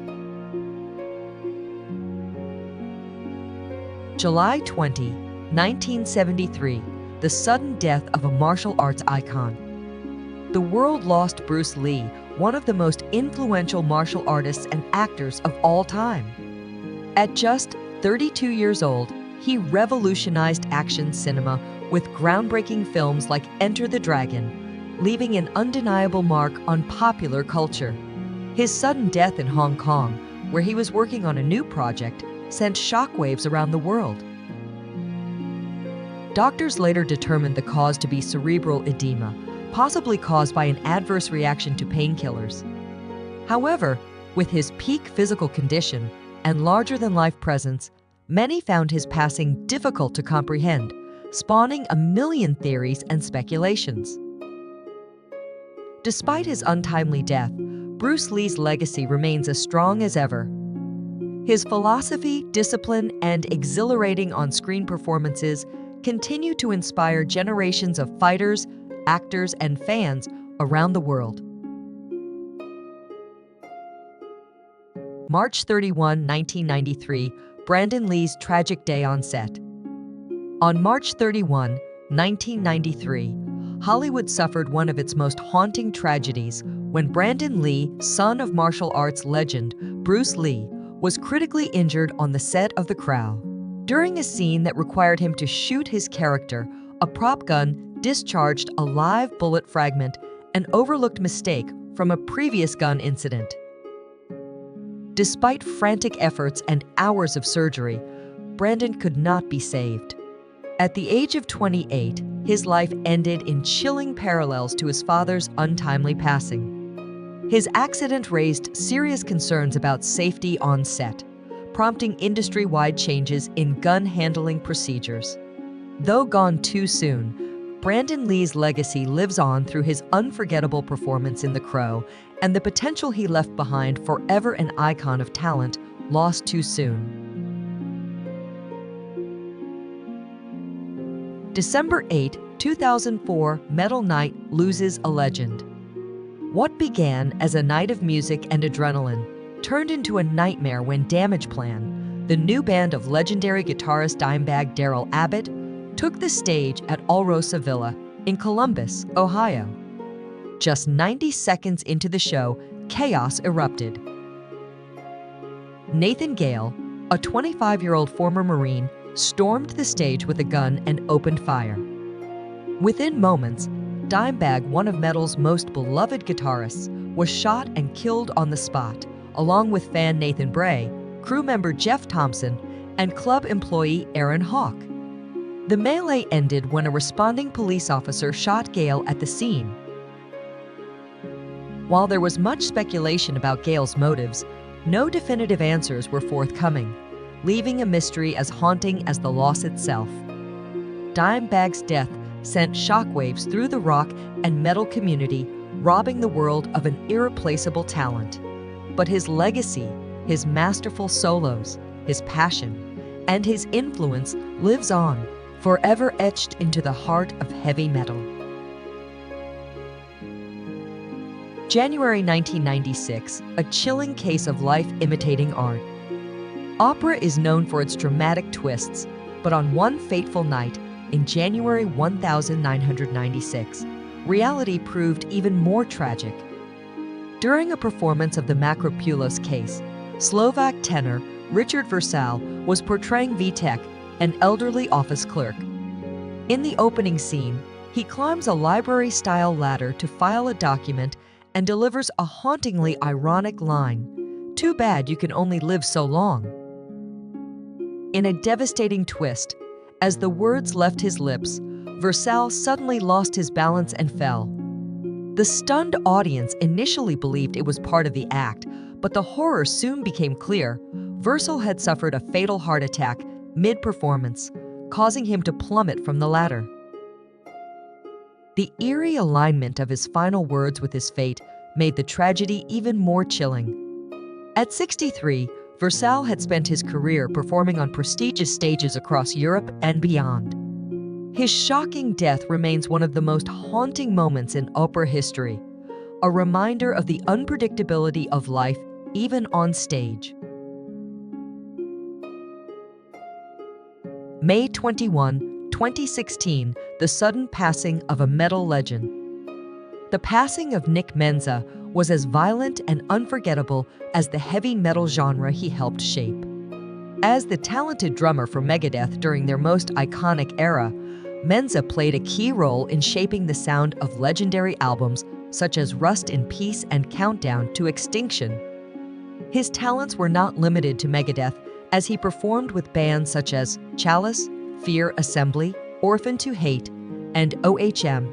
July 20, 1973, the sudden death of a martial arts icon. The world lost Bruce Lee, one of the most influential martial artists and actors of all time. At just 32 years old, he revolutionized action cinema with groundbreaking films like Enter the Dragon, leaving an undeniable mark on popular culture. His sudden death in Hong Kong, where he was working on a new project, sent shockwaves around the world. Doctors later determined the cause to be cerebral edema, possibly caused by an adverse reaction to painkillers. However, with his peak physical condition and larger-than-life presence, many found his passing difficult to comprehend, spawning a million theories and speculations. Despite his untimely death, Bruce Lee's legacy remains as strong as ever. His philosophy, discipline, and exhilarating on-screen performances continue to inspire generations of fighters, actors, and fans around the world. March 31, 1993, Brandon Lee's tragic day on set. On March 31, 1993, Hollywood suffered one of its most haunting tragedies when Brandon Lee, son of martial arts legend Bruce Lee, was critically injured on the set of The Crow. During a scene that required him to shoot his character, a prop gun discharged a live bullet fragment, an overlooked mistake from a previous gun incident. Despite frantic efforts and hours of surgery, Brandon could not be saved. At the age of 28, his life ended in chilling parallels to his father's untimely passing. His accident raised serious concerns about safety on set, prompting industry-wide changes in gun handling procedures. Though gone too soon, Brandon Lee's legacy lives on through his unforgettable performance in The Crow and the potential he left behind, forever an icon of talent lost too soon. December 8, 2004, Metal Night loses a legend. What began as a night of music and adrenaline turned into a nightmare when Damage Plan, the new band of legendary guitarist Dimebag Darrell Abbott, took the stage at Alrosa Villa in Columbus, Ohio. Just 90 seconds into the show, chaos erupted. Nathan Gale, a 25-year-old former Marine, stormed the stage with a gun and opened fire. Within moments, Dimebag, one of metal's most beloved guitarists, was shot and killed on the spot, along with fan Nathan Bray, crew member Jeff Thompson, and club employee Aaron Hawk. The melee ended when a responding police officer shot Gale at the scene. While there was much speculation about Gale's motives, no definitive answers were forthcoming, leaving a mystery as haunting as the loss itself. Dimebag's death sent shockwaves through the rock and metal community, robbing the world of an irreplaceable talent. But his legacy, his masterful solos, his passion, and his influence lives on, forever etched into the heart of heavy metal. January 1996, a chilling case of life imitating art. Opera is known for its dramatic twists, but on one fateful night, in January 1996, reality proved even more tragic. During a performance of the Makropoulos case, Slovak tenor Richard Versal was portraying Vitek, an elderly office clerk. In the opening scene, he climbs a library-style ladder to file a document and delivers a hauntingly ironic line, "Too bad you can only live so long." In a devastating twist, as the words left his lips, Versal suddenly lost his balance and fell. The stunned audience initially believed it was part of the act, but the horror soon became clear. Versal had suffered a fatal heart attack mid-performance, causing him to plummet from the ladder. The eerie alignment of his final words with his fate made the tragedy even more chilling. At 63, Versal had spent his career performing on prestigious stages across Europe and beyond. His shocking death remains one of the most haunting moments in opera history, a reminder of the unpredictability of life even on stage. May 21, 2016, the sudden passing of a metal legend. The passing of Nick Menza was as violent and unforgettable as the heavy metal genre he helped shape. As the talented drummer for Megadeth during their most iconic era, Menza played a key role in shaping the sound of legendary albums such as Rust in Peace and Countdown to Extinction. His talents were not limited to Megadeth, as he performed with bands such as Chalice, Fear Assembly, Orphan to Hate, and OHM.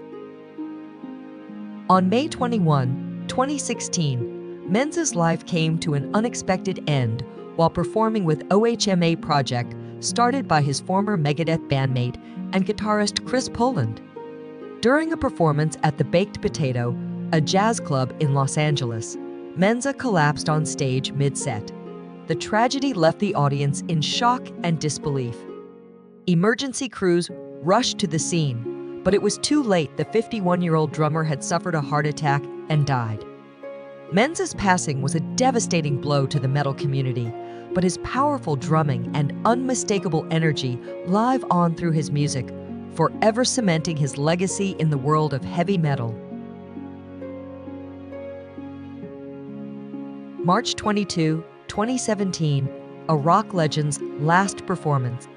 On May 21, 2016, Menza's life came to an unexpected end while performing with OHMA project started by his former Megadeth bandmate and guitarist Chris Poland. During a performance at the Baked Potato, a jazz club in Los Angeles, Menza collapsed on stage mid-set. The tragedy left the audience in shock and disbelief. Emergency crews rushed to the scene, but it was too late. The 51-year-old drummer had suffered a heart attack and died. Menza's passing was a devastating blow to the metal community, but his powerful drumming and unmistakable energy live on through his music, forever cementing his legacy in the world of heavy metal. March 22, 2017, a rock legend's last performance.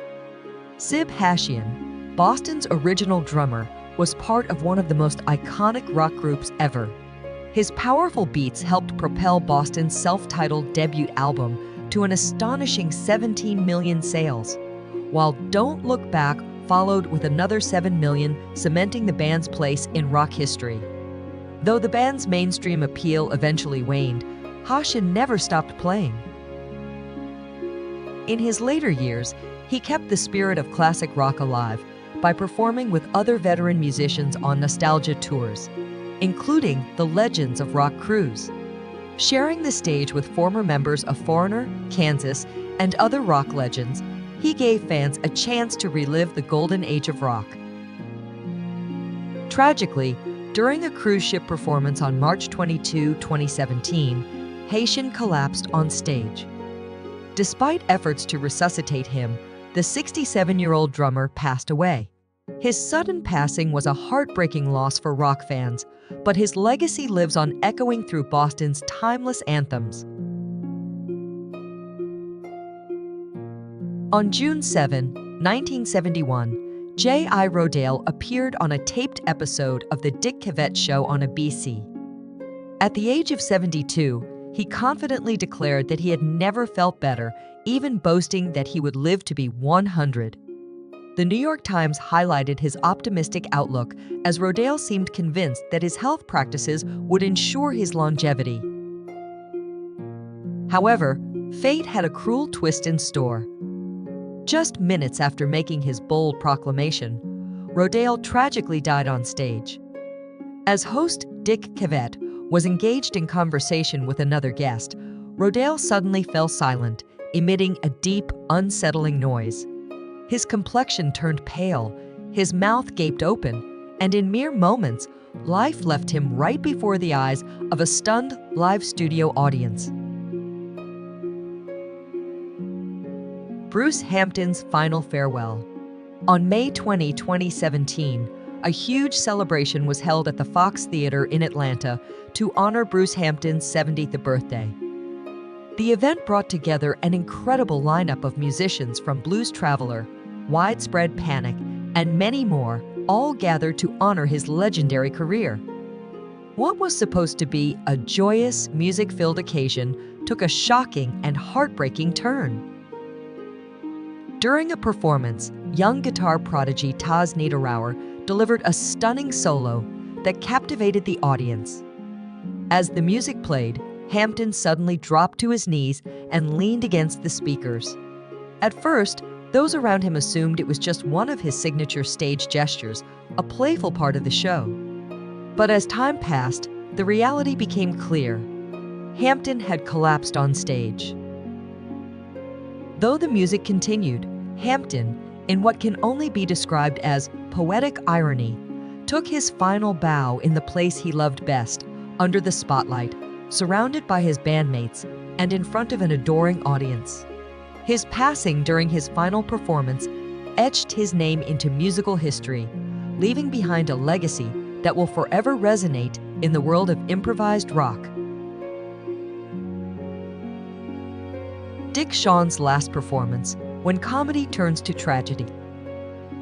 Sib Hashian, Boston's original drummer, was part of one of the most iconic rock groups ever. His powerful beats helped propel Boston's self-titled debut album to an astonishing 17 million sales, while Don't Look Back followed with another 7 million, cementing the band's place in rock history. Though the band's mainstream appeal eventually waned, Hashian never stopped playing. In his later years, he kept the spirit of classic rock alive by performing with other veteran musicians on nostalgia tours, including the Legends of Rock cruise. Sharing the stage with former members of Foreigner, Kansas, and other rock legends, he gave fans a chance to relive the golden age of rock. Tragically, during a cruise ship performance on March 22, 2017, Hashian collapsed on stage. Despite efforts to resuscitate him, the 67-year-old drummer passed away. His sudden passing was a heartbreaking loss for rock fans, but his legacy lives on echoing through Boston's timeless anthems. On June 7, 1971, J.I. Rodale appeared on a taped episode of The Dick Cavett Show on ABC. At the age of 72, he confidently declared that he had never felt better, even boasting that he would live to be 100. The New York Times highlighted his optimistic outlook as Rodale seemed convinced that his health practices would ensure his longevity. However, fate had a cruel twist in store. Just minutes after making his bold proclamation, Rodale tragically died on stage. As host Dick Cavett was engaged in conversation with another guest, Rodale suddenly fell silent, emitting a deep, unsettling noise. His complexion turned pale, his mouth gaped open, and in mere moments, life left him right before the eyes of a stunned live studio audience. Bruce Hampton's final farewell. On May 20, 2017, a huge celebration was held at the Fox Theater in Atlanta to honor Bruce Hampton's 70th birthday. The event brought together an incredible lineup of musicians from Blues Traveler, Widespread Panic, and many more, all gathered to honor his legendary career. What was supposed to be a joyous, music-filled occasion took a shocking and heartbreaking turn. During a performance, young guitar prodigy Taz Niederauer delivered a stunning solo that captivated the audience. As the music played, Hampton suddenly dropped to his knees and leaned against the speakers. At first, those around him assumed it was just one of his signature stage gestures, a playful part of the show. But as time passed, the reality became clear. Hampton had collapsed on stage. Though the music continued, Hampton, in what can only be described as poetic irony, took his final bow in the place he loved best, under the spotlight, surrounded by his bandmates, and in front of an adoring audience. His passing during his final performance etched his name into musical history, leaving behind a legacy that will forever resonate in the world of improvised rock. Dick Shawn's last performance, when comedy turns to tragedy.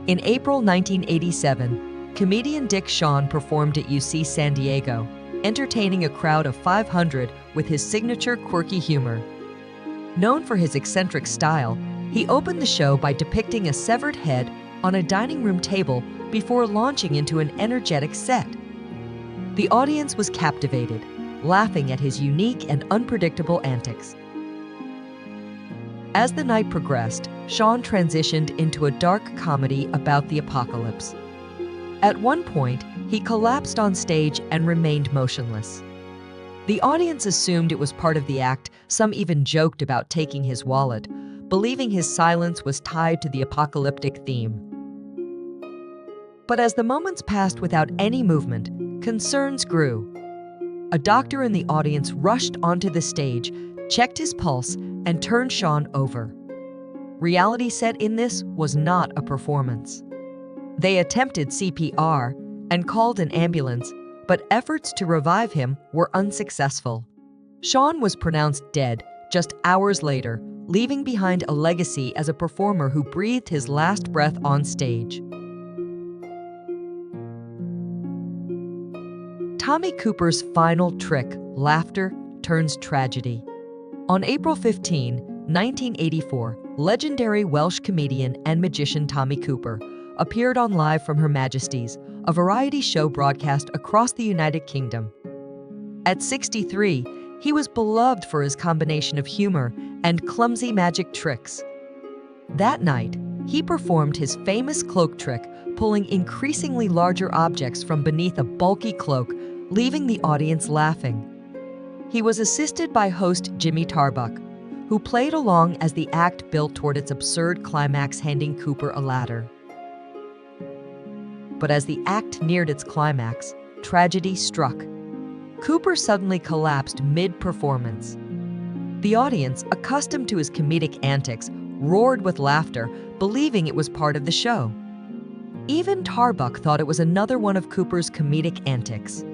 In April 1987, comedian Dick Shawn performed at UC San Diego, entertaining a crowd of 500 with his signature quirky humor. Known for his eccentric style, he opened the show by depicting a severed head on a dining room table before launching into an energetic set. The audience was captivated, laughing at his unique and unpredictable antics. As the night progressed, Shawn transitioned into a dark comedy about the apocalypse. At one point, he collapsed on stage and remained motionless. The audience assumed it was part of the act. Some even joked about taking his wallet, believing his silence was tied to the apocalyptic theme. But as the moments passed without any movement, concerns grew. A doctor in the audience rushed onto the stage, checked his pulse, and turned Shawn over. Reality set in this was not a performance. They attempted CPR and called an ambulance, but efforts to revive him were unsuccessful. Shawn was pronounced dead just hours later, leaving behind a legacy as a performer who breathed his last breath on stage. Tommy Cooper's final trick, laughter, turns tragedy. On April 15, 1984, legendary Welsh comedian and magician Tommy Cooper appeared on Live from Her Majesty's, a variety show broadcast across the United Kingdom. At 63, he was beloved for his combination of humor and clumsy magic tricks. That night, he performed his famous cloak trick, pulling increasingly larger objects from beneath a bulky cloak, leaving the audience laughing. He was assisted by host Jimmy Tarbuck, who played along as the act built toward its absurd climax, handing Cooper a ladder. But as the act neared its climax, tragedy struck. Cooper suddenly collapsed mid-performance. The audience, accustomed to his comedic antics, roared with laughter, believing it was part of the show. Even Tarbuck thought it was another one of Cooper's comedic antics.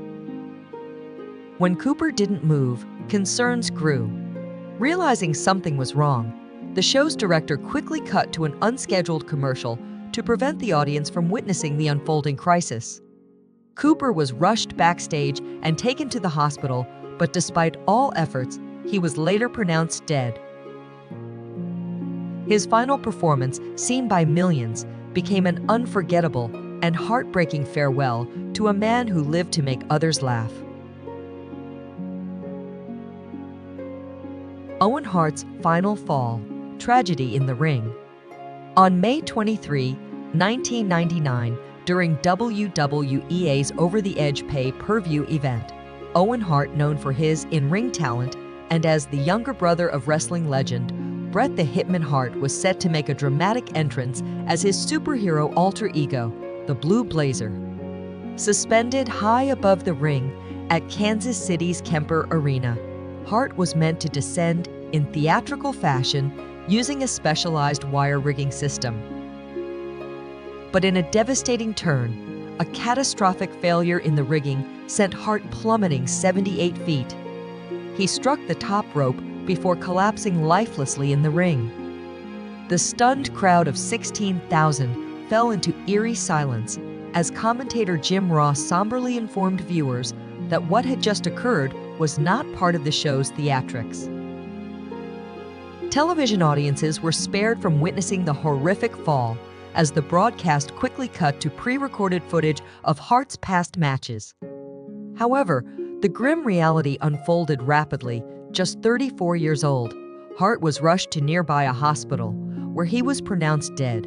When Cooper didn't move, concerns grew. Realizing something was wrong, the show's director quickly cut to an unscheduled commercial to prevent the audience from witnessing the unfolding crisis. Cooper was rushed backstage and taken to the hospital, but despite all efforts, he was later pronounced dead. His final performance, seen by millions, became an unforgettable and heartbreaking farewell to a man who lived to make others laugh. Owen Hart's final fall, tragedy in the ring. On May 23, 1999, during WWEA's Over the Edge pay-per-view event, Owen Hart, known for his in-ring talent and as the younger brother of wrestling legend Bret the Hitman Hart, was set to make a dramatic entrance as his superhero alter ego, the Blue Blazer. Suspended high above the ring at Kansas City's Kemper Arena, Hart was meant to descend in theatrical fashion using a specialized wire rigging system. But in a devastating turn, a catastrophic failure in the rigging sent Hart plummeting 78 feet. He struck the top rope before collapsing lifelessly in the ring. The stunned crowd of 16,000 fell into eerie silence as commentator Jim Ross somberly informed viewers that what had just occurred was not part of the show's theatrics. Television audiences were spared from witnessing the horrific fall as the broadcast quickly cut to pre-recorded footage of Hart's past matches. However, The grim reality unfolded rapidly. Just 34 years old, Hart was rushed to nearby a hospital, where he was pronounced dead.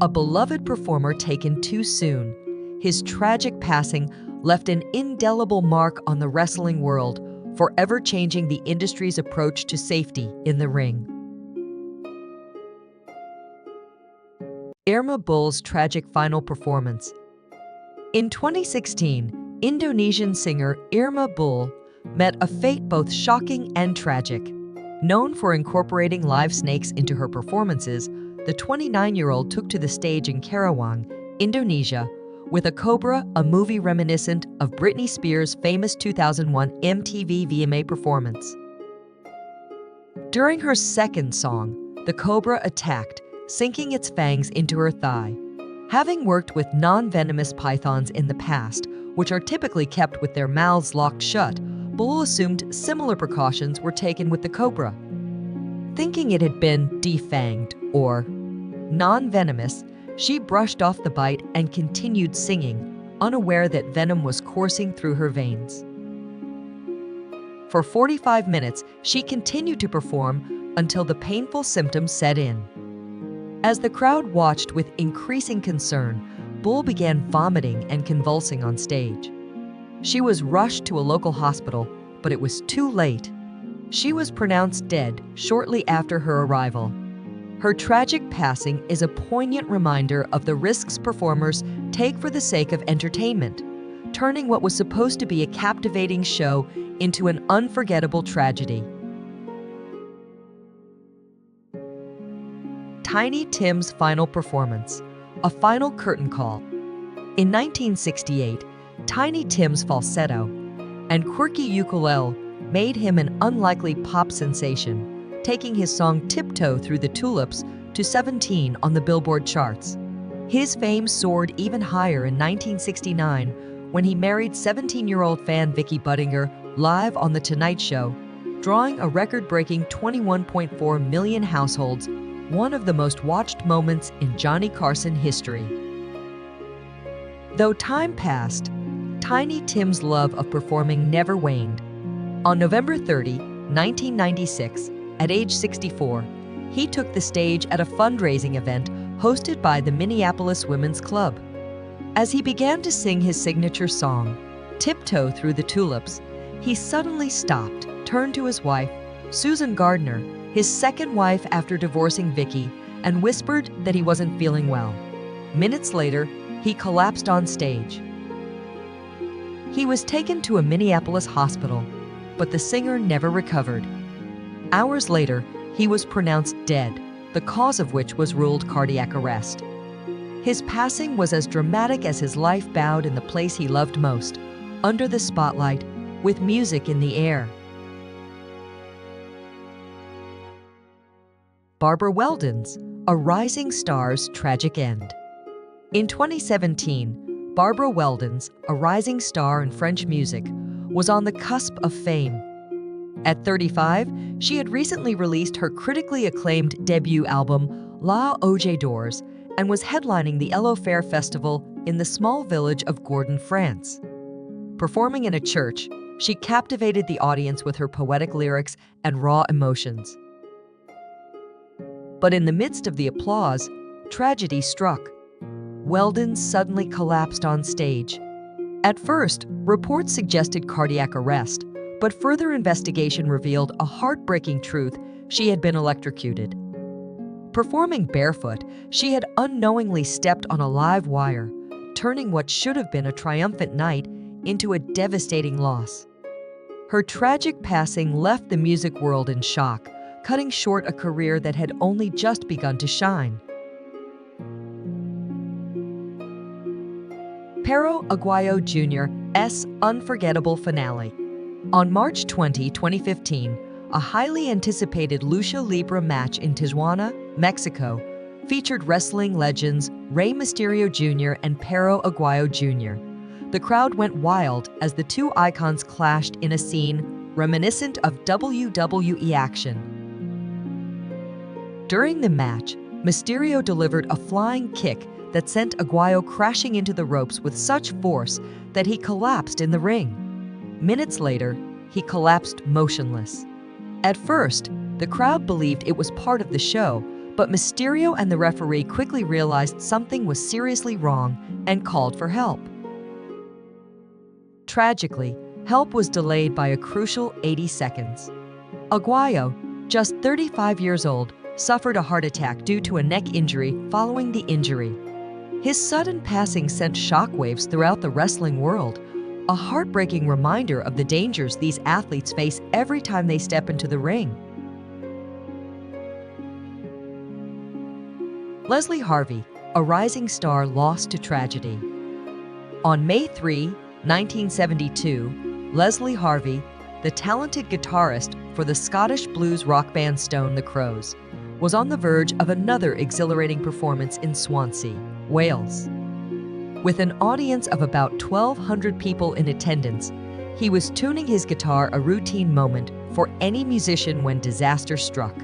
A beloved performer taken too soon, his tragic passing left an indelible mark on the wrestling world, forever changing the industry's approach to safety in the ring. Irma Bull's tragic final performance. In 2016, Indonesian singer Irma Bull met a fate both shocking and tragic. Known for incorporating live snakes into her performances, the 29-year-old took to the stage in Karawang, Indonesia, with a cobra, a movie reminiscent of Britney Spears' famous 2001 MTV VMA performance. During her second song, the cobra attacked, sinking its fangs into her thigh. Having worked with non-venomous pythons in the past, which are typically kept with their mouths locked shut, Bull assumed similar precautions were taken with the cobra. Thinking it had been defanged or non-venomous, she brushed off the bite and continued singing, unaware that venom was coursing through her veins. For 45 minutes, she continued to perform until the painful symptoms set in. As the crowd watched with increasing concern, Bull began vomiting and convulsing on stage. She was rushed to a local hospital, but it was too late. She was pronounced dead shortly after her arrival. Her tragic passing is a poignant reminder of the risks performers take for the sake of entertainment, turning what was supposed to be a captivating show into an unforgettable tragedy. Tiny Tim's final performance, a final curtain call. In 1968, Tiny Tim's falsetto and quirky ukulele made him an unlikely pop sensation, taking his song Tiptoe Through the Tulips to 17 on the Billboard charts. His fame soared even higher in 1969 when he married 17-year-old fan Vicky Budinger live on The Tonight Show, drawing a record-breaking 21.4 million households, one of the most watched moments in Johnny Carson history. Though time passed, Tiny Tim's love of performing never waned. On November 30, 1996, at age 64, he took the stage at a fundraising event hosted by the Minneapolis Women's Club. As he began to sing his signature song, Tiptoe Through the Tulips, he suddenly stopped, turned to his wife, Susan Gardner, his second wife after divorcing Vicky, and whispered that he wasn't feeling well. Minutes later, he collapsed on stage. He was taken to a Minneapolis hospital, but the singer never recovered. Hours later, he was pronounced dead, the cause of which was ruled cardiac arrest. His passing was as dramatic as his life bowed in the place he loved most, under the spotlight, with music in the air. Barbara Weldon's A Rising Star's Tragic End. In 2017, Barbara Weldon's A Rising Star in French music was on the cusp of fame. At 35, she had recently released her critically acclaimed debut album, La Auge d'Ors, and was headlining the Elo Fair Festival in the small village of Gordon, France. Performing in a church, she captivated the audience with her poetic lyrics and raw emotions. But in the midst of the applause, tragedy struck. Weldon suddenly collapsed on stage. At first, reports suggested cardiac arrest, but further investigation revealed a heartbreaking truth: she had been electrocuted. Performing barefoot, she had unknowingly stepped on a live wire, turning what should have been a triumphant night into a devastating loss. Her tragic passing left the music world in shock, cutting short a career that had only just begun to shine. Pero Aguayo Jr.'s unforgettable finale. On March 20, 2015, a highly anticipated Lucha Libre match in Tijuana, Mexico, featured wrestling legends Rey Mysterio Jr. and Pero Aguayo Jr. The crowd went wild as the two icons clashed in a scene reminiscent of WWE action. During the match, Mysterio delivered a flying kick that sent Aguayo crashing into the ropes with such force that he collapsed in the ring. Minutes later, he collapsed motionless. At first, the crowd believed it was part of the show, but Mysterio and the referee quickly realized something was seriously wrong and called for help. Tragically, help was delayed by a crucial 80 seconds. Aguayo, just 35 years old, suffered a heart attack due to a neck injury following the injury. His sudden passing sent shockwaves throughout the wrestling world, a heartbreaking reminder of the dangers these athletes face every time they step into the ring. Leslie Harvey, a rising star lost to tragedy. On May 3, 1972, Leslie Harvey, the talented guitarist for the Scottish blues rock band Stone the Crows, was on the verge of another exhilarating performance in Swansea, Wales. With an audience of about 1,200 people in attendance, he was tuning his guitar, a routine moment for any musician when disaster struck.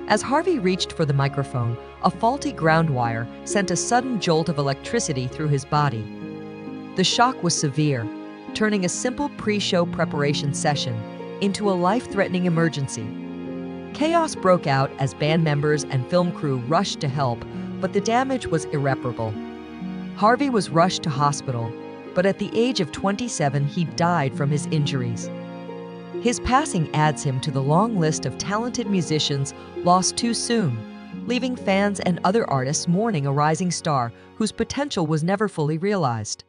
As Harvey reached for the microphone, a faulty ground wire sent a sudden jolt of electricity through his body. The shock was severe, turning a simple pre-show preparation session into a life-threatening emergency. Chaos broke out as band members and film crew rushed to help, but the damage was irreparable. Harvey was rushed to hospital, but at the age of 27, he died from his injuries. His passing adds him to the long list of talented musicians lost too soon, leaving fans and other artists mourning a rising star whose potential was never fully realized.